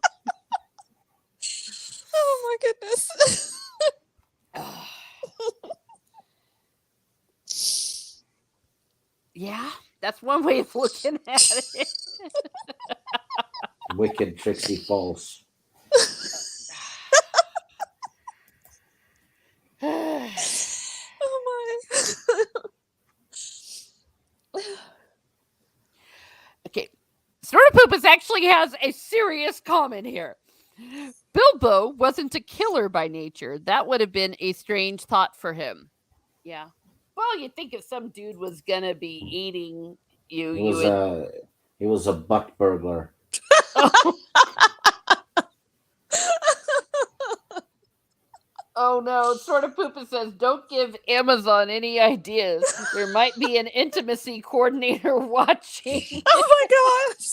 Oh my goodness. Yeah, that's one way of looking at it. Wicked, tricksy, false. Oh my. Okay, Sort of Poopas actually has a serious comment here. Bilbo wasn't a killer by nature. That would have been a strange thought for him. Yeah. Well, you'd think if some dude was gonna be eating you, He you was would. he was a butt burglar. Oh no, Sort of Poopa says, don't give Amazon any ideas. There might be an intimacy coordinator watching. Oh my gosh.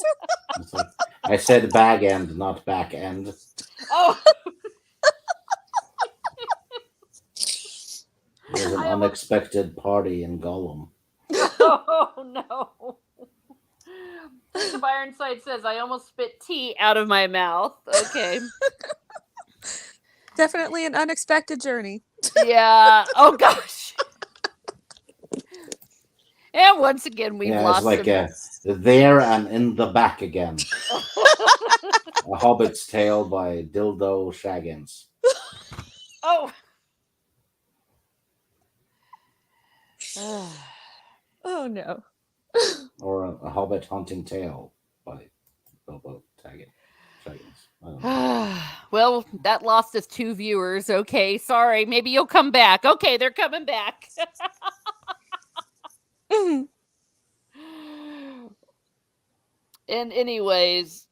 It's like, I said bag end, not back end. Oh, There's an I almost- unexpected party in Gollum. oh no. Jacob Ironside says, I almost spit tea out of my mouth. Okay. Definitely an unexpected journey. Yeah. Oh gosh. And once again, we've Yeah, it's lost like him. there and in the back again. A Hobbit's Tale by Dildo Shaggins. Oh. Oh no. Or a Hobbit Hunting Tale by Bilbo Shaggins. I don't know. Well, that lost us 2 viewers. Okay, sorry. Maybe you'll come back. Okay, they're coming back. Mhm. And anyways,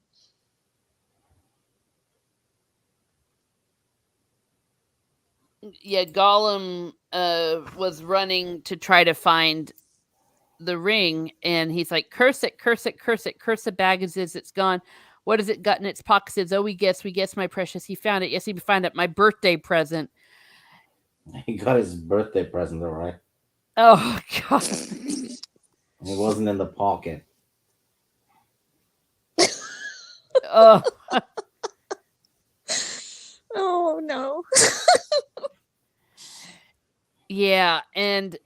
yeah, Gollum was running to try to find the ring, and he's like, curse it, curse it, curse it, curse the baggages, it's gone. What has it got in its pockets? Oh, we guess, my precious. He found it. Yes, he found it. My birthday present. He got his birthday present, though, right? Oh, God. It wasn't in the pocket. Oh, Oh no. yeah. And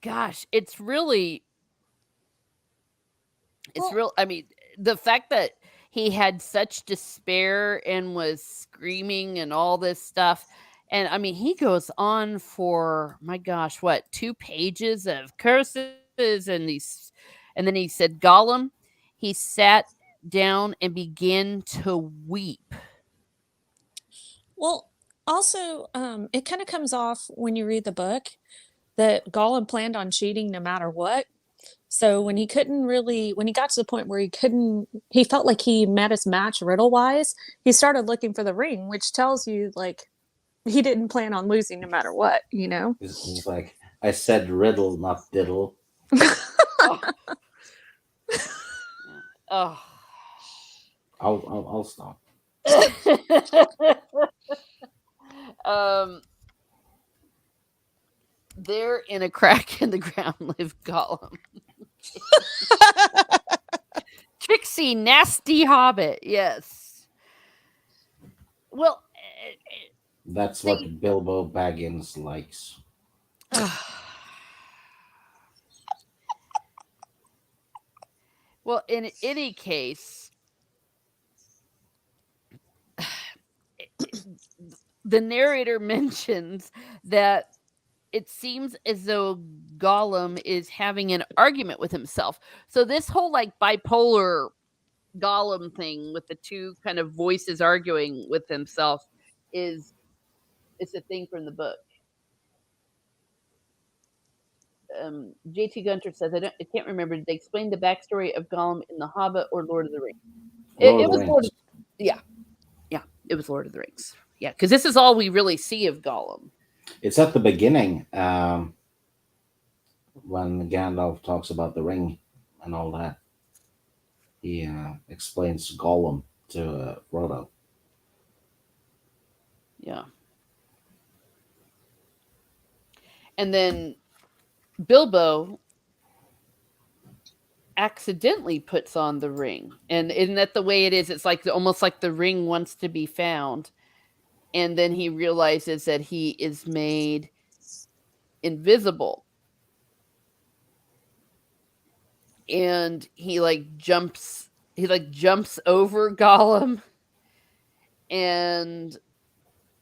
gosh, it's really, Well- real. I mean, the fact that he had such despair and was screaming and all this stuff. And I mean, he goes on for, my gosh, what, 2 pages of curses. And then he said, Gollum, he sat down and began to weep. Well, also, it kind of comes off when you read the book that Gollum planned on cheating no matter what. So when he got to the point where he felt like he met his match riddle-wise, he started looking for the ring, which tells you, like, he didn't plan on losing no matter what, you know? He's like, I said riddle, not diddle. Oh. I'll stop. There in a crack in the ground lived Gollum. Tricksy, nasty hobbit. Yes. Well, That's what Bilbo Baggins likes. well, in any case, the narrator mentions that it seems as though Gollum is having an argument with himself. So this whole like bipolar Gollum thing with the two kind of voices arguing with himself is it's a thing from the book. JT Gunter says, I can't remember. Did they explain the backstory of Gollum in The Hobbit or Lord of the Rings? It was Lord of, yeah, it was Lord of the Rings. Yeah, because this is all we really see of Gollum. It's at the beginning when Gandalf talks about the ring and all that. He explains Gollum to Frodo. Yeah. And then Bilbo accidentally puts on the ring. And isn't that the way it is? It's like almost like the ring wants to be found. And then he realizes that he is made invisible. And he jumps over Gollum and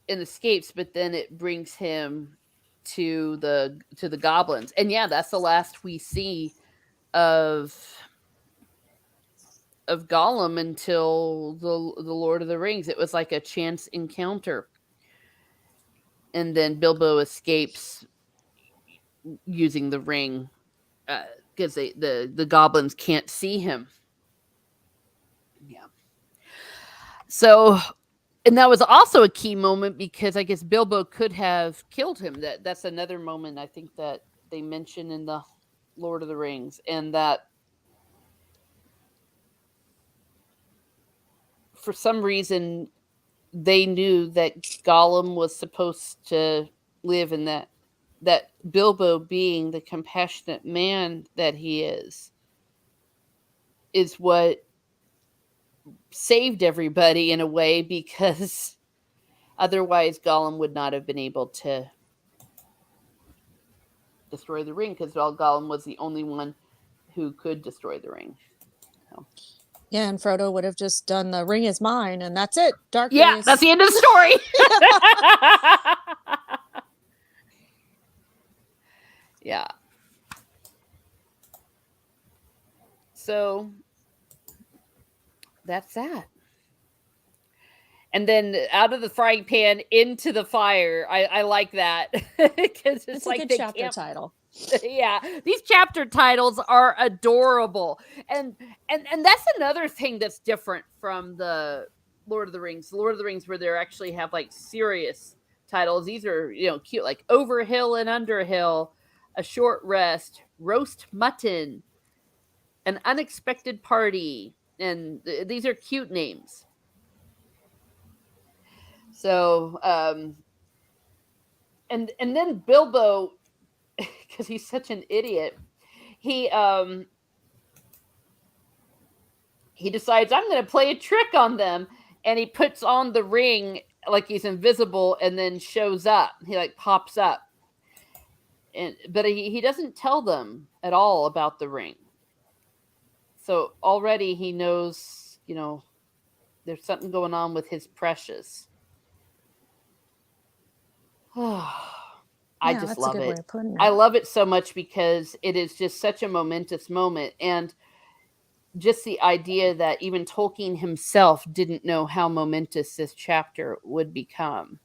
escapes, but then it brings him to the goblins. And yeah, that's the last we see of Gollum until the Lord of the Rings. It was like a chance encounter. And then Bilbo escapes using the ring because the goblins can't see him. Yeah. So, and that was also a key moment because I guess Bilbo could have killed him. That's another moment I think that they mention in the Lord of the Rings, and that for some reason they knew that Gollum was supposed to live, and that Bilbo, being the compassionate man that he is what saved everybody in a way, because otherwise Gollum would not have been able to destroy the ring, because Gollum was the only one who could destroy the ring. So. Yeah, and Frodo would have just done the ring is mine, and that's it. Dark Yeah, days. that's the end of the story. Yeah. So that's that. And then out of the frying pan into the fire. I like that because it's like a good chapter title. Yeah, these chapter titles are adorable, and that's another thing that's different from the Lord of the Rings. The Lord of the Rings, where they actually have like serious titles. These are cute, like Over Hill and Under Hill, A Short Rest, Roast Mutton, An Unexpected Party, and these are cute names. So, and then Bilbo, because he's such an idiot, he decides, I'm going to play a trick on them, and he puts on the ring like he's invisible, and then shows up. He like pops up, but he doesn't tell them at all about the ring. So already he knows, there's something going on with his precious. I just love it. I love it so much because it is just such a momentous moment. And just the idea that even Tolkien himself didn't know how momentous this chapter would become.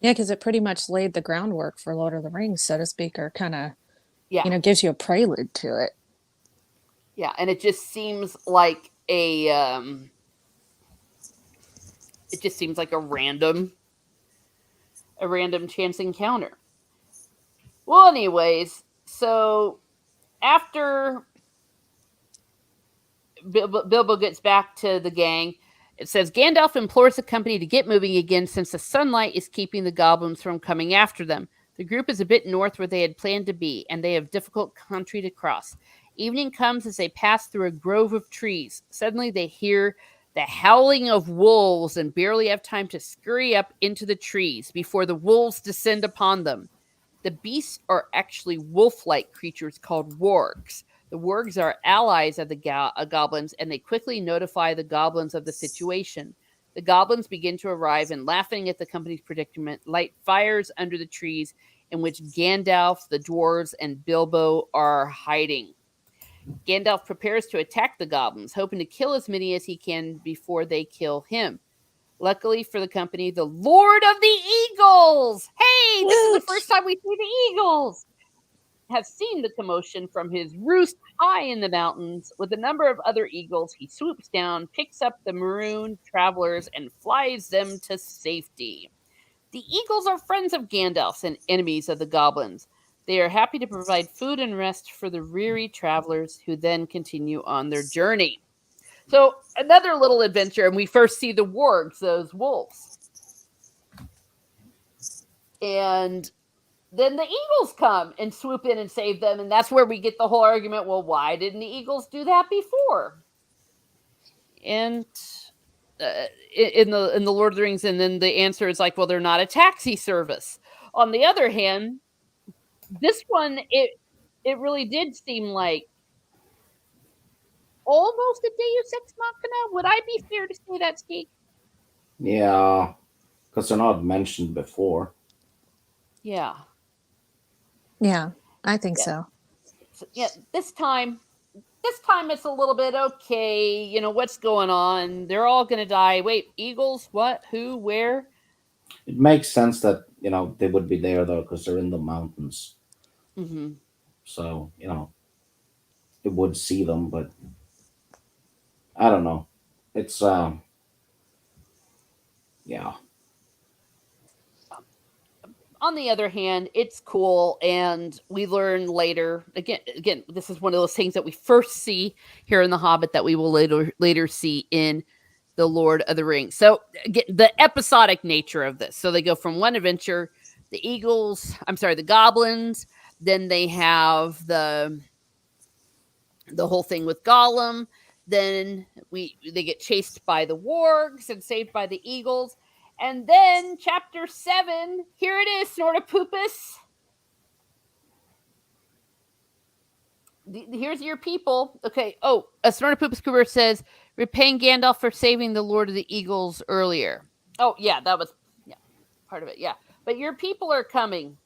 Yeah, because it pretty much laid the groundwork for Lord of the Rings, so to speak, or kind of, gives you a prelude to it. Yeah, and it just seems like a random chance encounter. Well, anyways, so after Bilbo gets back to the gang. It says Gandalf implores the company to get moving again since the sunlight is keeping the goblins from coming after them. The group is a bit north where they had planned to be, and they have difficult country to cross. Evening comes as they pass through a grove of trees. Suddenly they hear the howling of wolves and barely have time to scurry up into the trees before the wolves descend upon them. The beasts are actually wolf-like creatures called wargs. The wargs are allies of the goblins, and they quickly notify the goblins of the situation. The goblins begin to arrive, and laughing at the company's predicament, light fires under the trees in which Gandalf, the dwarves, and Bilbo are hiding. Gandalf prepares to attack the goblins, hoping to kill as many as he can before they kill him. Luckily for the company, the Lord of the Eagles! Hey, this is the first time we see the Eagles! Have seen the commotion from his roost high in the mountains. With a number of other eagles, he swoops down, picks up the marooned travelers, and flies them to safety. The eagles are friends of Gandalf's and enemies of the goblins. They are happy to provide food and rest for the weary travelers who then continue on their journey. So, another little adventure, and we first see the wargs, those wolves. And then the eagles come and swoop in and save them, and that's where we get the whole argument, well, why didn't the eagles do that before? And in the Lord of the Rings, and then the answer is like, well, they're not a taxi service. On the other hand, this one, it really did seem like almost a Deus Ex Machina. Would I be fair to say that, Steve? Yeah, because they're not mentioned before. Yeah. Yeah, I think Yeah. so. Yeah, this time it's a little bit okay. You know, what's going on? They're all going to die. Wait, eagles? What? Who? Where? It makes sense that they would be there though because they're in the mountains. Mm-hmm. So it would see them, but I don't know. It's yeah. On the other hand, it's cool, and we learn later. Again, this is one of those things that we first see here in The Hobbit that we will later see in The Lord of the Rings. So, again, the episodic nature of this. So they go from one adventure, the goblins, then they have the whole thing with Gollum. Then they get chased by the wargs and saved by the eagles. And then chapter 7, here it is, Snortopoopus. Here's your people. Okay. Oh, Snortopoopus Cooper says, repaying Gandalf for saving the Lord of the Eagles earlier. Oh, yeah, that was part of it. Yeah. But your people are coming.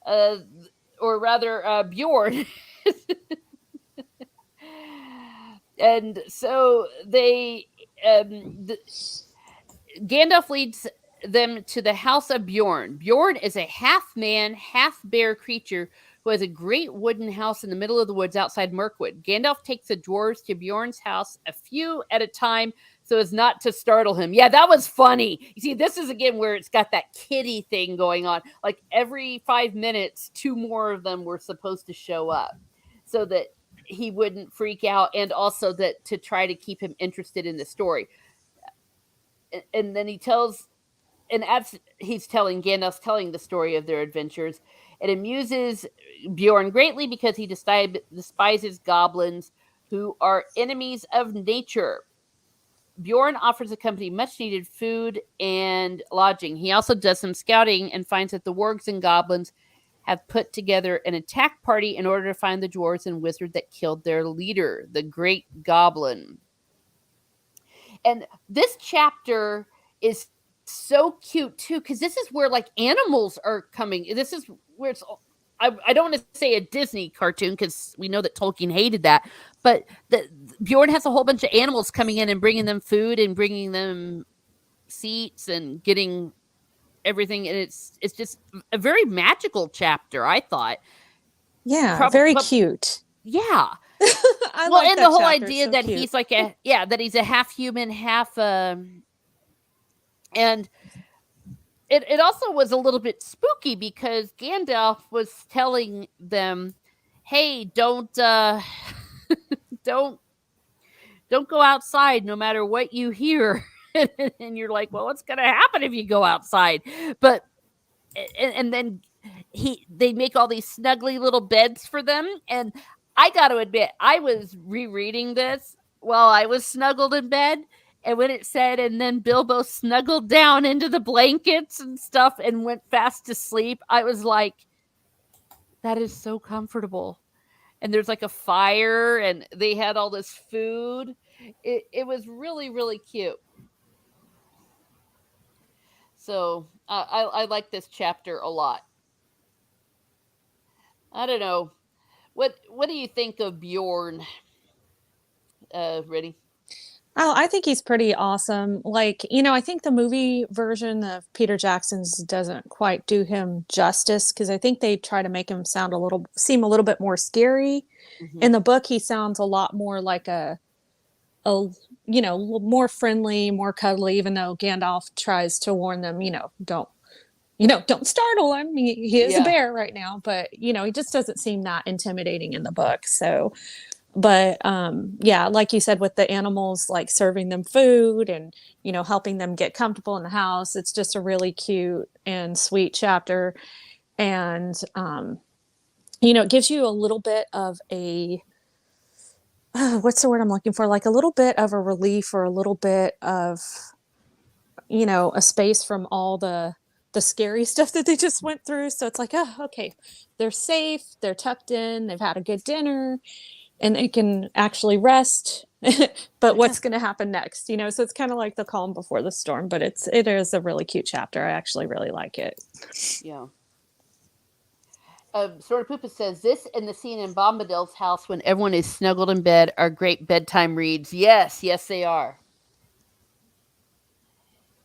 Or rather, Bjorn. And so Gandalf leads them to the house of Bjorn. Bjorn is a half-man, half-bear creature who has a great wooden house in the middle of the woods outside Mirkwood. Gandalf takes the dwarves to Bjorn's house a few at a time so as not to startle him. Yeah, that was funny. You see, this is again where it's got that kitty thing going on. Like every 5 minutes, 2 more of them were supposed to show up so that he wouldn't freak out, and also that to try to keep him interested in the story. And then he tells, and as Gandalf's telling the story of their adventures, it amuses Bjorn greatly because he despises goblins who are enemies of nature. Bjorn offers the company much needed food and lodging. He also does some scouting and finds that the wargs and goblins have put together an attack party in order to find the dwarves and wizard that killed their leader, the Great Goblin. And this chapter is so cute too, because this is where like animals are coming. This is where it's. I don't want to say a Disney cartoon because we know that Tolkien hated that, but Bjorn has a whole bunch of animals coming in and bringing them food and bringing them seats and getting everything, and it's just a very magical chapter, I thought. Yeah, very cute. Yeah. I like and that the whole chapter. idea So that cute. he's like that he's a half human, half and it also was a little bit spooky because Gandalf was telling them, hey, don't don't go outside no matter what you hear. And you're like, well, what's going to happen if you go outside? But and then they make all these snuggly little beds for them. And I got to admit, I was rereading this while I was snuggled in bed. And when it said, and then Bilbo snuggled down into the blankets and stuff and went fast to sleep, I was like, that is so comfortable. And there's like a fire and they had all this food. It was really, really cute. So I like this chapter a lot. I don't know. What do you think of Bjorn? Ready? Oh, I think he's pretty awesome. Like, I think the movie version of Peter Jackson's doesn't quite do him justice because I think they try to make him seem a little bit more scary. Mm-hmm. In the book, he sounds a lot more like a more friendly, more cuddly, even though Gandalf tries to warn them, don't startle him. He is a bear right now, but he just doesn't seem that intimidating in the book. So, but like you said, with the animals, like serving them food and helping them get comfortable in the house, it's just a really cute and sweet chapter. And it gives you a little bit of a what's the word I'm looking for, like a little bit of a relief or a little bit of a space from all the scary stuff that they just went through. So it's like, oh, okay, they're safe, they're tucked in, they've had a good dinner, and they can actually rest. But what's going to happen next? So it's kind of like the calm before the storm, but it is a really cute chapter. I actually really like it. Yeah. Sort of Poopa says, this and the scene in Bombadil's house when everyone is snuggled in bed are great bedtime reads. Yes, they are.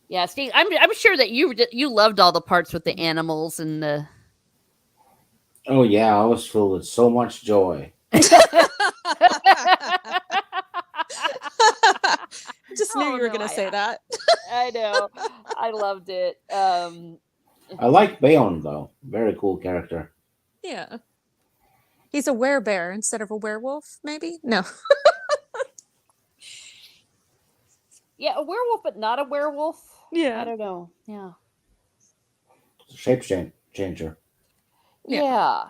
Yeah, Steve, I'm sure that you loved all the parts with the animals and the. Oh yeah, I was filled with so much joy. Just knew you were going to say that. I know. I loved it. I like Beorn though. Very cool character. Yeah. He's a werebear instead of a werewolf, maybe? No. Yeah, a werewolf, but not a werewolf. Yeah. I don't know. Yeah. Shape changer. Yeah.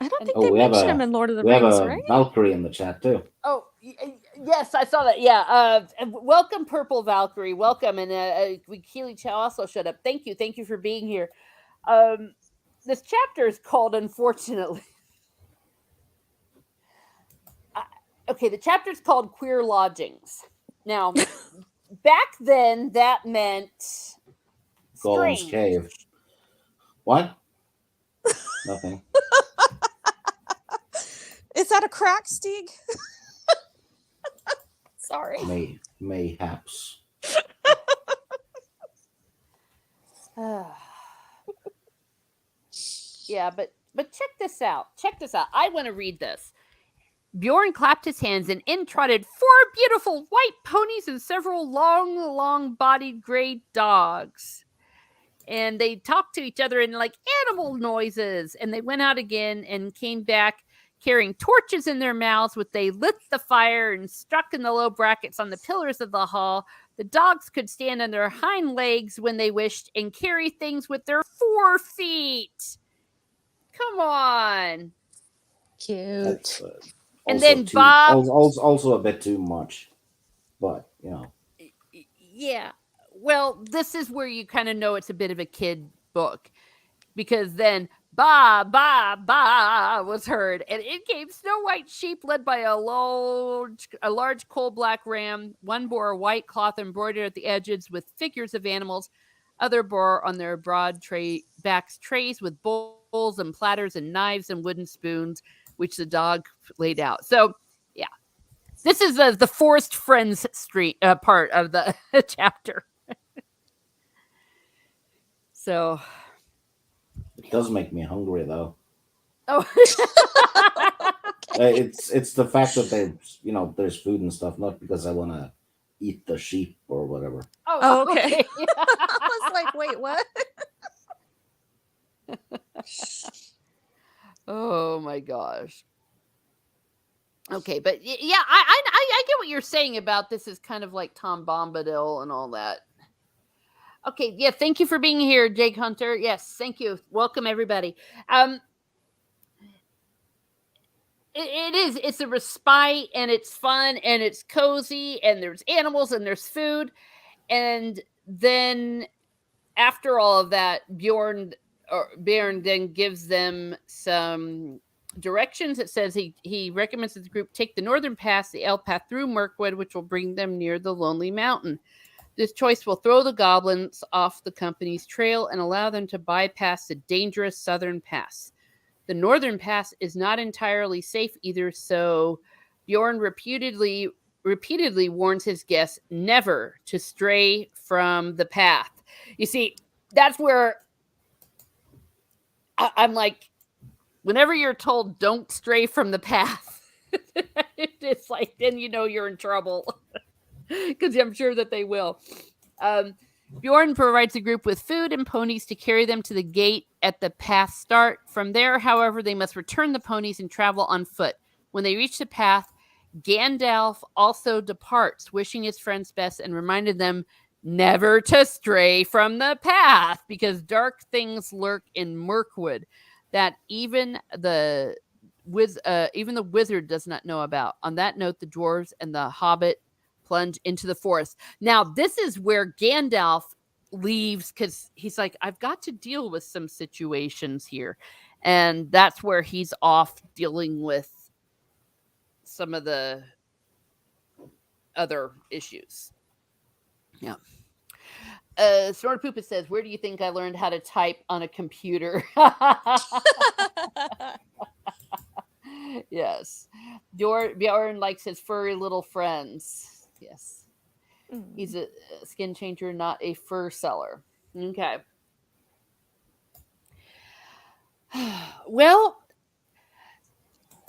I don't think they mentioned him in Lord of the Rings, right? We have right? a Valkyrie in the chat too. Oh, yes, I saw that. Yeah. Welcome, Purple Valkyrie. Welcome. And Keely Chow also showed up. Thank you for being here. This chapter is called, unfortunately. Okay, the chapter's called Queer Lodgings. Now, back then, that meant Golem's strange. Cave. What? Nothing. Is that a crack, Stieg? Sorry. Mayhaps. Yeah, but check this out. I want to read this. Bjorn clapped his hands and in trotted 4 beautiful white ponies and several long-bodied gray dogs. And they talked to each other in like animal noises. And they went out again and came back carrying torches in their mouths, which they lit the fire and struck in the low brackets on the pillars of the hall. The dogs could stand on their hind legs when they wished and carry things with their 4 feet. Come on. Cute. And then Bob... Also a bit too much. But, Yeah. Well, this is where you kind of know it's a bit of a kid book. Because then... Ba, ba, ba was heard, and in came snow white sheep led by a large coal black ram. One bore a white cloth embroidered at the edges with figures of animals. Other bore on their broad backs trays with bowls and platters and knives and wooden spoons, which the dog laid out. So, yeah, this is the Forest Friends Street part of the chapter. So... It does make me hungry though. Oh, it's the fact that there's food and stuff, not because I want to eat the sheep or whatever. Oh, okay. I was like, wait, what? Oh my gosh. Okay, but yeah, I get what you're saying about this is kind of like Tom Bombadil and all that. Okay, yeah, thank you for being here, Jake Hunter. Yes, thank you. Welcome everybody. It is. It's a respite, and it's fun, and it's cozy, and there's animals, and there's food, and then after all of that, Bjorn then gives them some directions. It says he recommends that the group take the northern pass, the elf path through Mirkwood, which will bring them near the Lonely Mountain. This choice will throw the goblins off the company's trail and allow them to bypass the dangerous southern pass. The northern pass is not entirely safe either, so Bjorn repeatedly warns his guests never to stray from the path. You see, that's where I'm like, whenever you're told don't stray from the path, it's like, then you know you're in trouble. Because I'm sure that they will. Bjorn provides the group with food and ponies to carry them to the gate at the path start. From there, however, they must return the ponies and travel on foot. When they reach the path, Gandalf also departs, wishing his friends best and reminded them never to stray from the path because dark things lurk in Mirkwood that even the wizard does not know about. On that note, the dwarves and the hobbit plunge into the forest. Now, this is where Gandalf leaves because he's like, I've got to deal with some situations here. And that's where he's off dealing with some of the other issues. Yeah. Snort Poopa says, where do you think I learned how to type on a computer? Yes. Bjorn likes his furry little friends. Yes. He's a skin changer, not a fur seller. Okay. Well,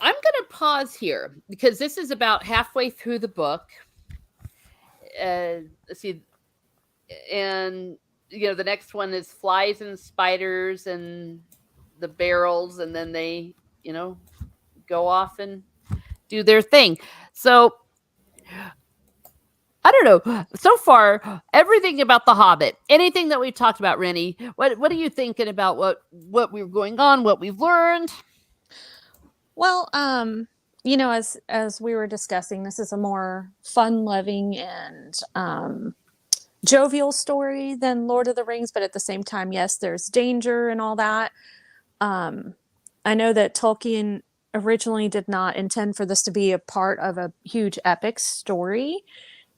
I'm going to pause here because this is about halfway through the book. Let's see. And, the next one is flies and spiders and the barrels. And then they, go off and do their thing. So, I don't know. So far, everything about the Hobbit, anything that we've talked about, Rennie, what are you thinking about what we're going on, what we've learned? Well, as we were discussing, this is a more fun-loving and jovial story than Lord of the Rings, but at the same time, yes, there's danger and all that. I know that Tolkien originally did not intend for this to be a part of a huge epic story.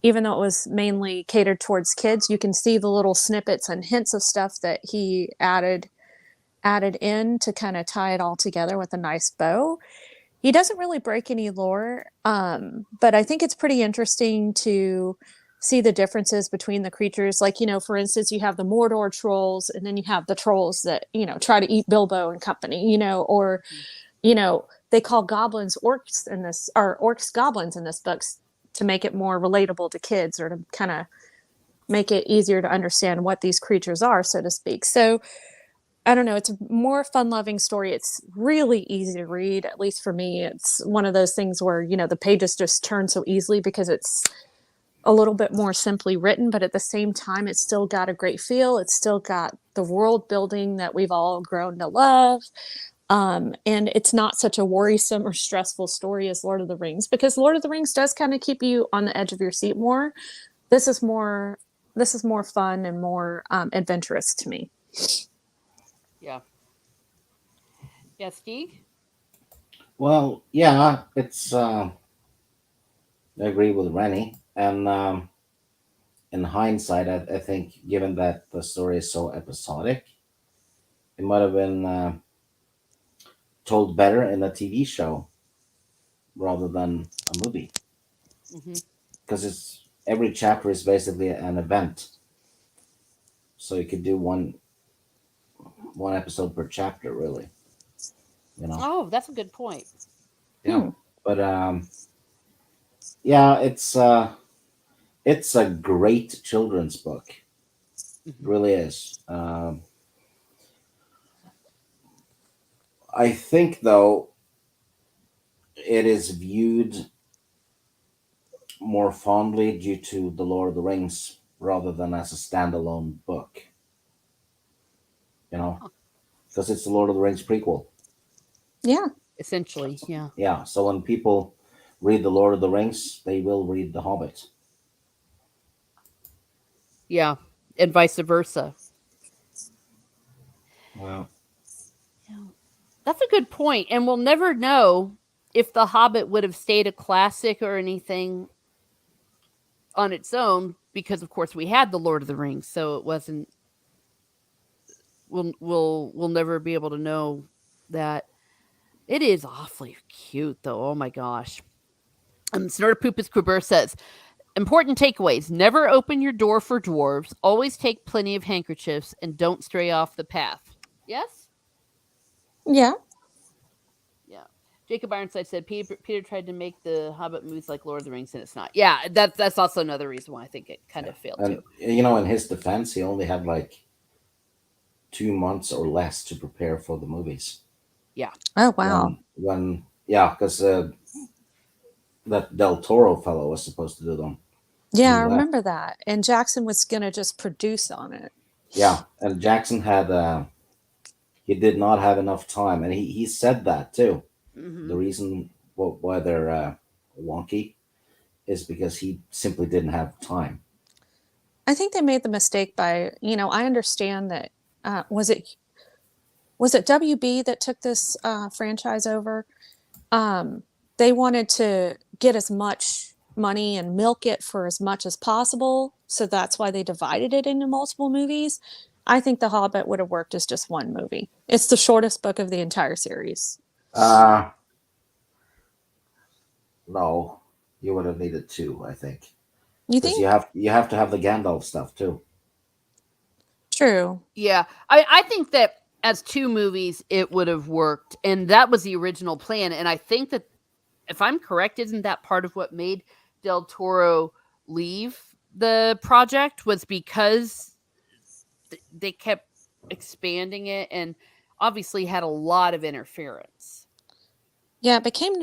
Even though it was mainly catered towards kids, you can see the little snippets and hints of stuff that he added in to kind of tie it all together with a nice bow. He doesn't really break any lore, but I think it's pretty interesting to see the differences between the creatures. Like, for instance, you have the Mordor trolls, and then you have the trolls that, try to eat Bilbo and company, or, they call goblins orcs in this, or orcs goblins in this book, to make it more relatable to kids or to kind of make it easier to understand what these creatures are, so to speak. So I don't know, it's a more fun-loving story. It's really easy to read, at least for me. It's one of those things where, the pages just turn so easily because it's a little bit more simply written, but at the same time, it's still got a great feel. It's still got the world building that we've all grown to love. And it's not such a worrisome or stressful story as Lord of the Rings, because Lord of the Rings does kind of keep you on the edge of your seat more. This is more fun and more adventurous to me. Yeah. Yeah, Steve? Well, yeah, it's. I agree with Rennie, and in hindsight, I think given that the story is so episodic, it might have been told better in a TV show rather than a movie, because it's every chapter is basically an event, so you could do one episode per chapter, really. Oh, that's a good point. Yeah, but yeah, it's a great children's book. It really is. I think though it is viewed more fondly due to the Lord of the Rings rather than as a standalone book. You know, because it's the Lord of the Rings prequel. Yeah. Essentially, yeah. Yeah. So when people read the Lord of the Rings, they will read the Hobbit. Yeah. And vice versa. Well, Yeah. That's a good point. And we'll never know if The Hobbit would have stayed a classic or anything on its own because of course we had the Lord of the Rings, so it wasn't we'll never be able to know that. It is awfully cute though. Oh my gosh. Snortopoopas Kuber says, important takeaways. Never open your door for dwarves. Always take plenty of handkerchiefs and don't stray off the path. Yes? Yeah. Yeah. Jacob Ironside said Peter tried to make the Hobbit movies like Lord of the Rings, and it's not. Yeah, that's also another reason why I think it kind yeah. of failed And too. in his defense, he only had like 2 months or less to prepare for the movies. Yeah. Oh, wow. When yeah, because that Del Toro fellow was supposed to do them. Yeah, He I left. remember that. And Jackson was going to just produce on it. Yeah, and Jackson had he did not have enough time, and he said that too. Mm-hmm. The reason why they're wonky is because he simply didn't have time. I think they made the mistake by, I understand that was it WB that took this franchise over? Um, they wanted to get as much money and milk it for as much as possible, so that's why they divided it into multiple movies. I think The Hobbit would have worked as just one movie. It's the shortest book of the entire series. Uh no, you would have needed two, I think, You because think? you have to have the Gandalf stuff too. True. Yeah, I think that as two movies it would have worked, and that was the original plan. And I think that if I'm correct, isn't that part of what made Del Toro leave the project was because they kept expanding it and obviously had a lot of interference. Yeah,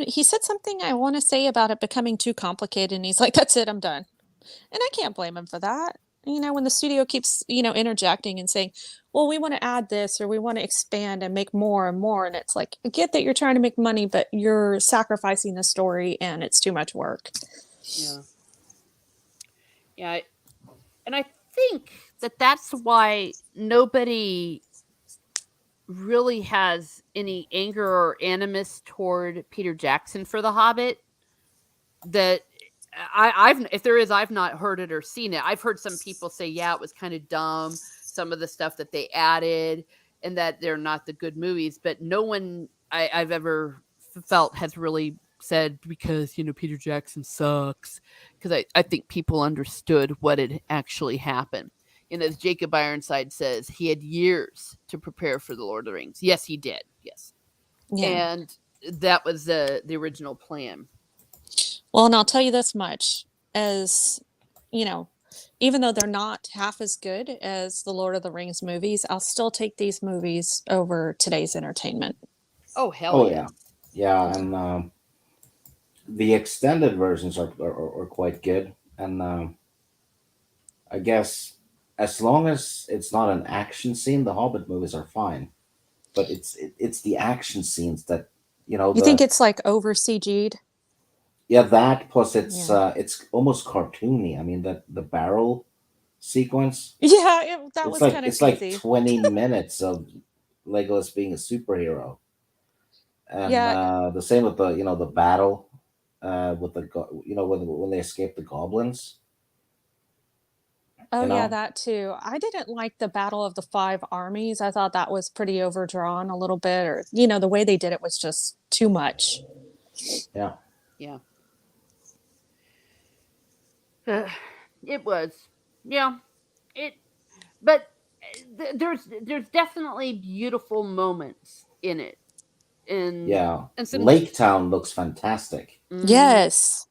he said something I want to say about it becoming too complicated, and he's like, that's it, I'm done. And I can't blame him for that. When the studio keeps, interjecting and saying, well, we want to add this or we want to expand and make more and more. And it's like, I get that you're trying to make money, but you're sacrificing the story and it's too much work. Yeah. Yeah. And I think that that's why nobody really has any anger or animus toward Peter Jackson for The Hobbit. That I've if there is, I've not heard it or seen it. I've heard some people say, yeah, it was kind of dumb, some of the stuff that they added, and that they're not the good movies. But no one I've ever felt has really said because Peter Jackson sucks, because I think people understood what had actually happened. And as Jacob Ironside says, he had years to prepare for the Lord of the Rings. Yes, he did. Yes, Yeah. and that was the original plan. Well, and I'll tell you this much, as even though they're not half as good as the Lord of the Rings movies, I'll still take these movies over today's entertainment. Oh, hell Oh yeah. yeah, and the extended versions are quite good, and I guess as long as it's not an action scene, the Hobbit movies are fine. But it's the action scenes that You think the it's like over CG'd? yeah, that plus Yeah. it's almost cartoony. I mean that the barrel sequence, Yeah, that was kind of it's like cheesy. 20 minutes of Legolas being a superhero, and Yeah. the same with the battle with when they escape the goblins. Oh, You yeah, know, that too. I didn't like the Battle of the Five Armies. I thought that was pretty overdrawn a little bit, or the way they did it was just too much. yeah, Yeah. It was. Yeah. It but there's definitely beautiful moments in it. yeah. And some Lake Town looks fantastic. mhm. Yes.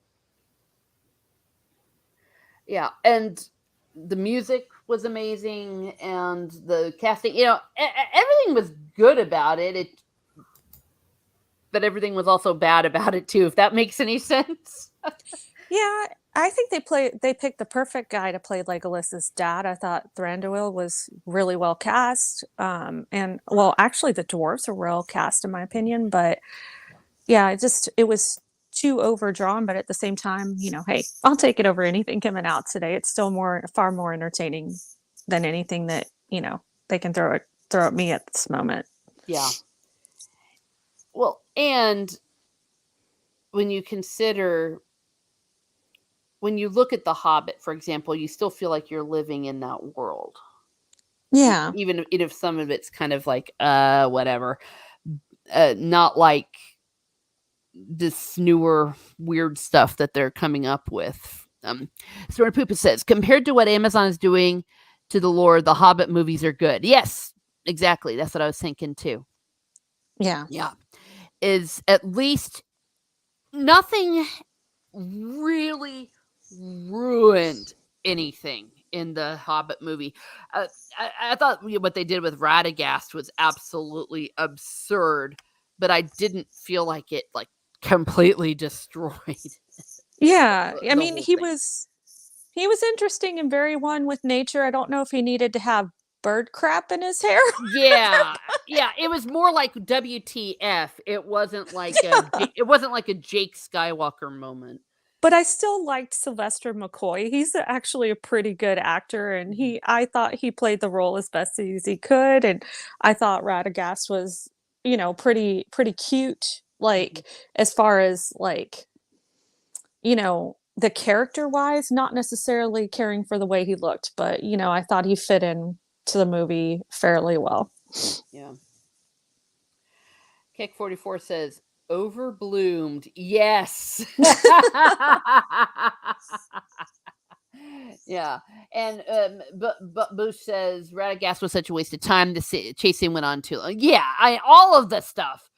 Yeah, and the music was amazing and the casting, everything was good about it. but everything was also bad about it too, if that makes any sense. Yeah, I think they picked the perfect guy to play Legolas's dad. I thought Thranduil was really well cast. And well, actually the dwarves are well cast in my opinion, but yeah, it was too overdrawn, but at the same time, hey, I'll take it over anything coming out today. It's still far more entertaining than anything that, they can throw at me at this moment. Yeah. Well, and when you look at The Hobbit, for example, you still feel like you're living in that world. Yeah. Even if some of it's kind of like, whatever. Not like this newer weird stuff that they're coming up with. Storm Poopa says, compared to what Amazon is doing to the lore, the Hobbit movies are good. Yes, exactly. That's what I was thinking too. Yeah. Yeah. Is at least nothing really ruined anything in the Hobbit movie. I thought what they did with Radagast was absolutely absurd, but I didn't feel like it completely destroyed. Yeah. I the mean, whole he thing. was interesting and very one with nature. I don't know if he needed to have bird crap in his hair. Yeah, it was more like WTF. It wasn't like a Jake Skywalker moment. But I still liked Sylvester McCoy. He's actually a pretty good actor, and I thought he played the role as best as he could, and I thought Radagast was, pretty cute, as far as the character wise, not necessarily caring for the way he looked, but I thought he fit in to the movie fairly well. Yeah. Kick 44 says, overbloomed. Yes. Yeah. And but Bush says Radagast was such a waste of time. The chasing went on too long. Yeah, all of the stuff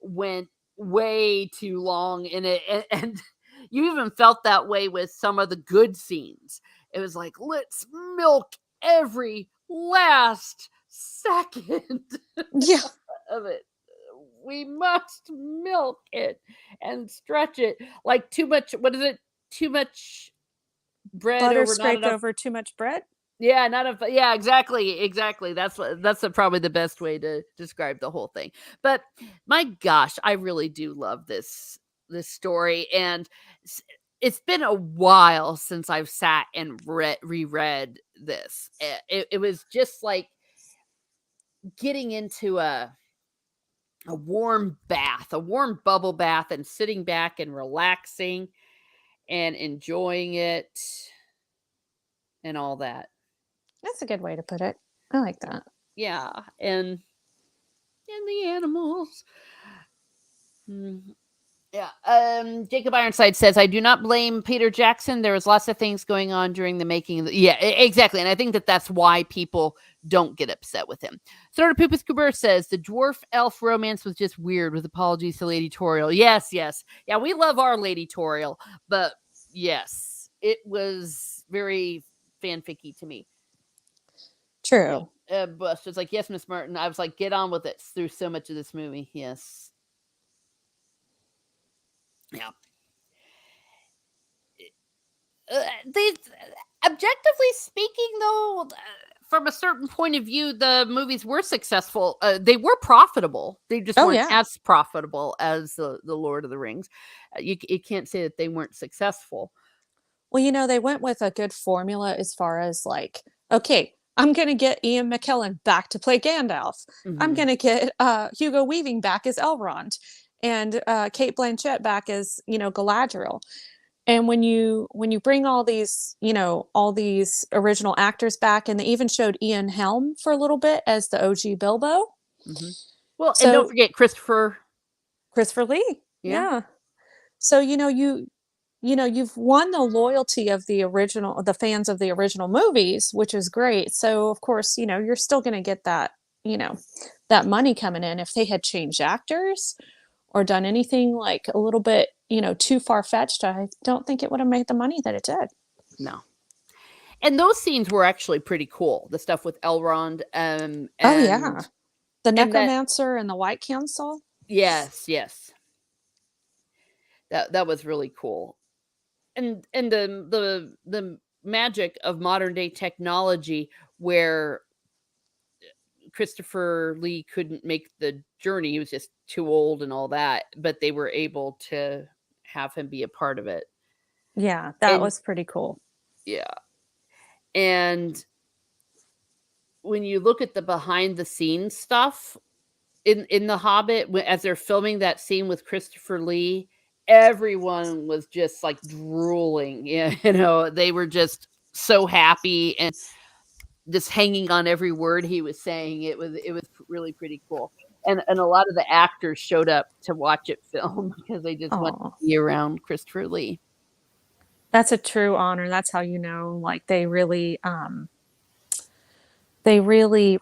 went way too long in it, and you even felt that way with some of the good scenes. It was like, let's milk every last second Yeah. of it. We must milk it and stretch it like too much. What is it? Too much bread Butter over not scraped enough. over too much bread. Yeah, not enough. Yeah, exactly. That's probably the best way to describe the whole thing. But my gosh, I really do love this story, and it's been a while since I've sat and reread this. It was just like getting into a warm bath, a warm bubble bath, and sitting back and relaxing and enjoying it and all that. That's a good way to put it. I like that. Yeah, and the animals. Yeah. Jacob Ironside says, I do not blame Peter Jackson. There was lots of things going on during the making of yeah, exactly. And I think that's why people don't get upset with him. Sort of Poopus Kuber says, the dwarf elf romance was just weird, with apologies to Lady Toriel. Yes. Yeah, we love our Lady Toriel, but yes, it was very fanficky to me. True. Bush was like, yes, Miss Martin. I was like, get on with it through so much of this movie. Yes. Yeah. These, objectively speaking, though, from a certain point of view, the movies were successful. They were profitable. They just weren't as profitable as the Lord of the Rings. You can't say that they weren't successful. Well, they went with a good formula as far as okay, I'm going to get Ian McKellen back to play Gandalf. Mm-hmm. I'm going to get Hugo Weaving back as Elrond, and Cate Blanchett back as Galadriel. And when you bring all these original actors back, and they even showed Ian Helm for a little bit as the OG Bilbo. Mm-hmm. Well, and don't forget Christopher Lee. Yeah. So you've won the loyalty of the fans of the original movies, which is great. So of course, you're still going to get that, that money coming in. If they had changed actors or done anything like a little bit, too far-fetched, I don't think it would have made the money that it did. No. And those scenes were actually pretty cool. The stuff with Elrond. The Necromancer and the White Council. Yes. That was really cool. And the magic of modern day technology where Christopher Lee couldn't make the journey. He was just too old and all that, but they were able to have him be a part of it. Yeah, that And was pretty cool. yeah. And when you look at the behind the scenes stuff in The Hobbit, as they're filming that scene with Christopher Lee, everyone was just like drooling. You know, they were just so happy and just hanging on every word he was saying. It was really pretty cool. And a lot of the actors showed up to watch it film because they just wanted Oh, to be around Christopher Lee. that's a true honor. That's how you know, like they really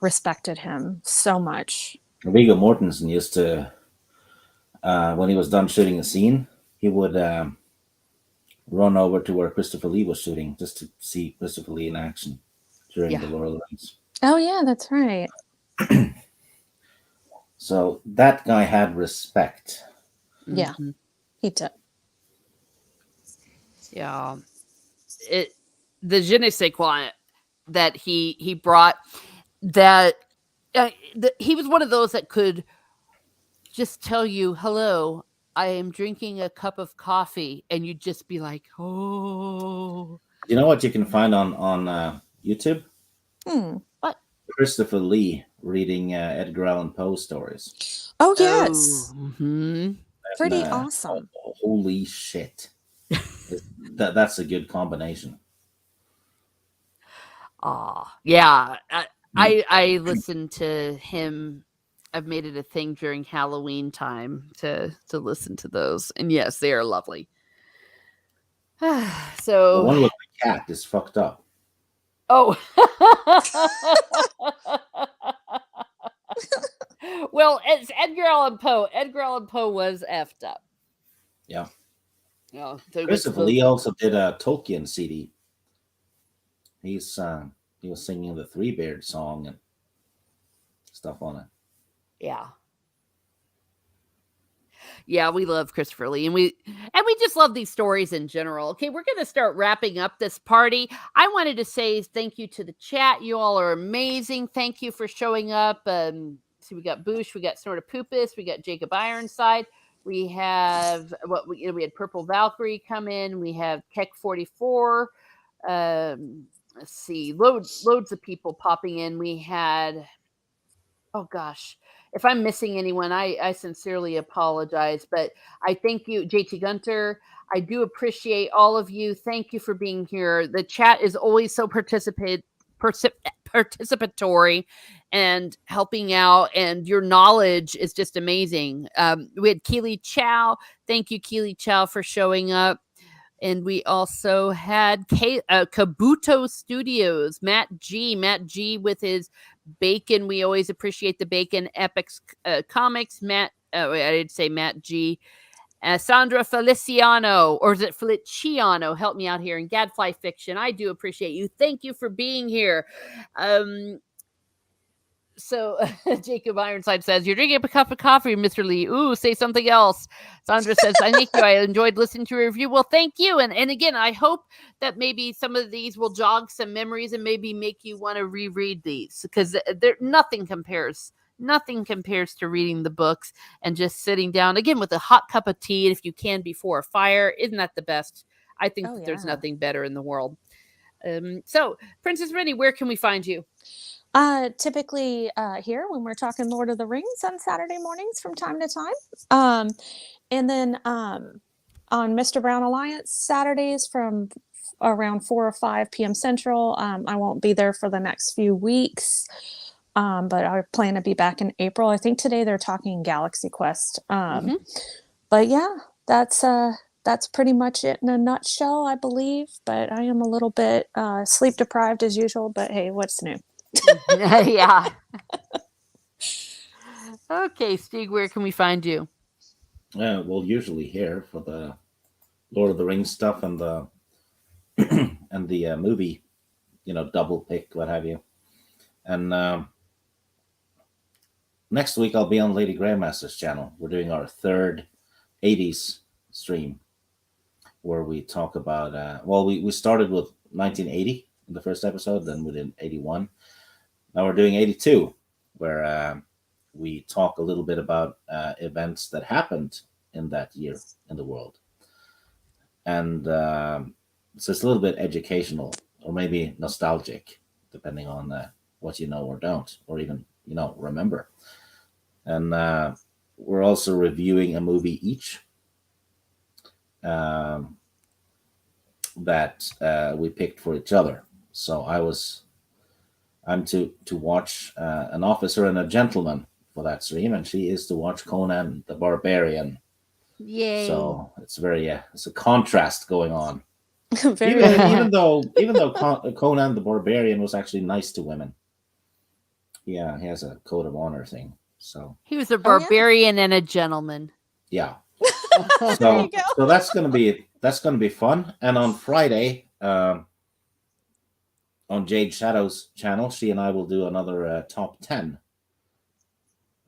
respected him so much. Viggo Mortensen used to, when he was done shooting a scene, he would run over to where Christopher Lee was shooting just to see Christopher Lee in action during Yeah. the Lord of the Rings. Oh yeah, that's right. So that guy had respect. Yeah. Mhm. He did. Yeah. The je ne sais quoi that he brought, that he was one of those that could just tell you, hello, I am drinking a cup of coffee, and you'd just be like, oh. You know what you can find on YouTube? Hmm. What? Christopher Lee reading Edgar Allan Poe stories. Oh yes. Oh, mhm. Pretty And, awesome. holy shit. That's a good combination. Yeah. I listened to him. I've made it a thing during Halloween time to listen to those, and yes, they are lovely. The So, one with the cat is fucked up. oh, well, it's Edgar Allan Poe. Edgar Allan Poe was effed up. Yeah. Yeah, so Christopher Lee also did a Tolkien CD. He was singing the Three Beard song and stuff on it. yeah. Yeah, we love Christopher Lee, and we just love these stories in general. Okay, we're going to start wrapping up this party. I wanted to say thank you to the chat. You all are amazing. Thank you for showing up. See, we got Boosh, we got Sort of Poopus, we got Jacob Ironside. We have we had Purple Valkyrie come in. We have Keck 44. Let's see, loads of people popping in. We had, oh gosh, if I'm missing anyone, I sincerely apologize, but I thank you, JT Gunter. I do appreciate all of you. Thank you for being here. The chat is always so participatory and helping out, and your knowledge is just amazing. We had Keely Chow. Thank you, Keely Chow, for showing up. And we also had Kabuto Studios, Matt G with his bacon. We always appreciate the bacon. Epics Comics, Matt, I did say Matt G. Sandra Feliciano, or is it Feliciano? Help me out here. And Gadfly Fiction, I do appreciate you. Thank you for being here. So Jacob Ironside says, you're drinking a cup of coffee, Mr. Lee. Ooh, say something else. Sandra says, I thank you. I enjoyed listening to your review. Well, thank you. And again, I hope that maybe some of these will jog some memories and maybe make you want to reread these, because nothing compares to reading the books and just sitting down again with a hot cup of tea, if you can, before a fire. Isn't that the best? I think Oh, there's yeah. nothing better in the world. So Princess Rennie, where can we find you? Typically here when we're talking Lord of the Rings on Saturday mornings from time to time. And then on Mr. Brown Alliance Saturdays from around 4 or 5 p.m. Central. I won't be there for the next few weeks, but I plan to be back in April. I think today they're talking Galaxy Quest. But yeah, that's pretty much it in a nutshell, I believe. But I am a little bit sleep deprived as usual. But hey, what's new? Yeah. Okay, Stig, where can we find you? Well, usually here for the Lord of the Rings stuff and the and the movie, double pick, what have you. And next week I'll be on Lady Greymaster's channel. We're doing our third 80s stream where we talk about. We started with 1980 in the first episode, then we did 81. Now we're doing 82, where we talk a little bit about events that happened in that year in the world, and so it's a little bit educational or maybe nostalgic, depending on what you know or don't, or even remember. And we're also reviewing a movie each that we picked for each other. So I'm to watch An Officer and a Gentleman for that stream, and she is to watch Conan the Barbarian. Yay. So it's it's a contrast going on. Very Even though Conan the Barbarian was actually nice to women. Yeah, he has a code of honor thing. So He was a Oh, yeah. barbarian and a gentleman. yeah. There So you go. so that's gonna be fun. And on Friday, on Jade Shadow's channel, she and I will do another top 10.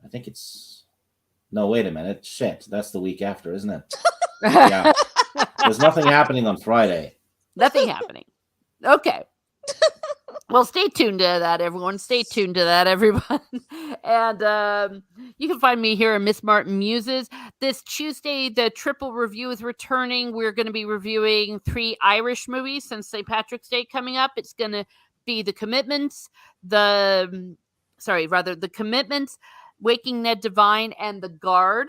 I think it's no, wait a minute. Shit, that's the week after, isn't it? Yeah. There's nothing happening on Friday. Nothing happening. Okay. Well, stay tuned to that, everyone. Stay tuned to that, everyone. And you can find me here at Miss Martin Muses. This Tuesday, the triple review is returning. We're going to be reviewing 3 Irish movies since St. Patrick's Day coming up. It's going to be The Commitments, The Commitments, Waking Ned Divine, and The Guard.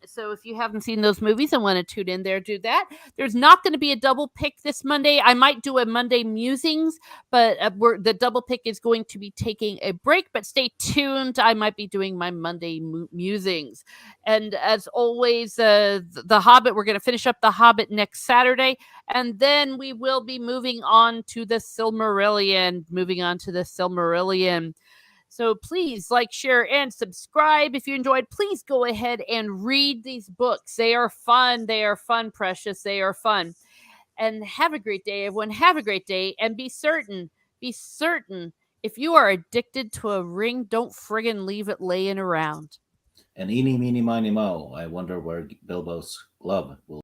So if you haven't seen those movies and want to tune in there, do that. There's not going to be a double pick this Monday. I might do a Monday Musings, but the double pick is going to be taking a break. But stay tuned. I might be doing my Monday Musings. And as always, The Hobbit, we're going to finish up The Hobbit next Saturday. And then we will be moving on to the Silmarillion. So please like, share, and subscribe. If you enjoyed, please go ahead and read these books. They are fun. They are fun, precious. They are fun. And have a great day, everyone. Have a great day. And be certain, if you are addicted to a ring, don't friggin' leave it laying around. And eeny, meeny, miny, mo. I wonder where Bilbo's glove will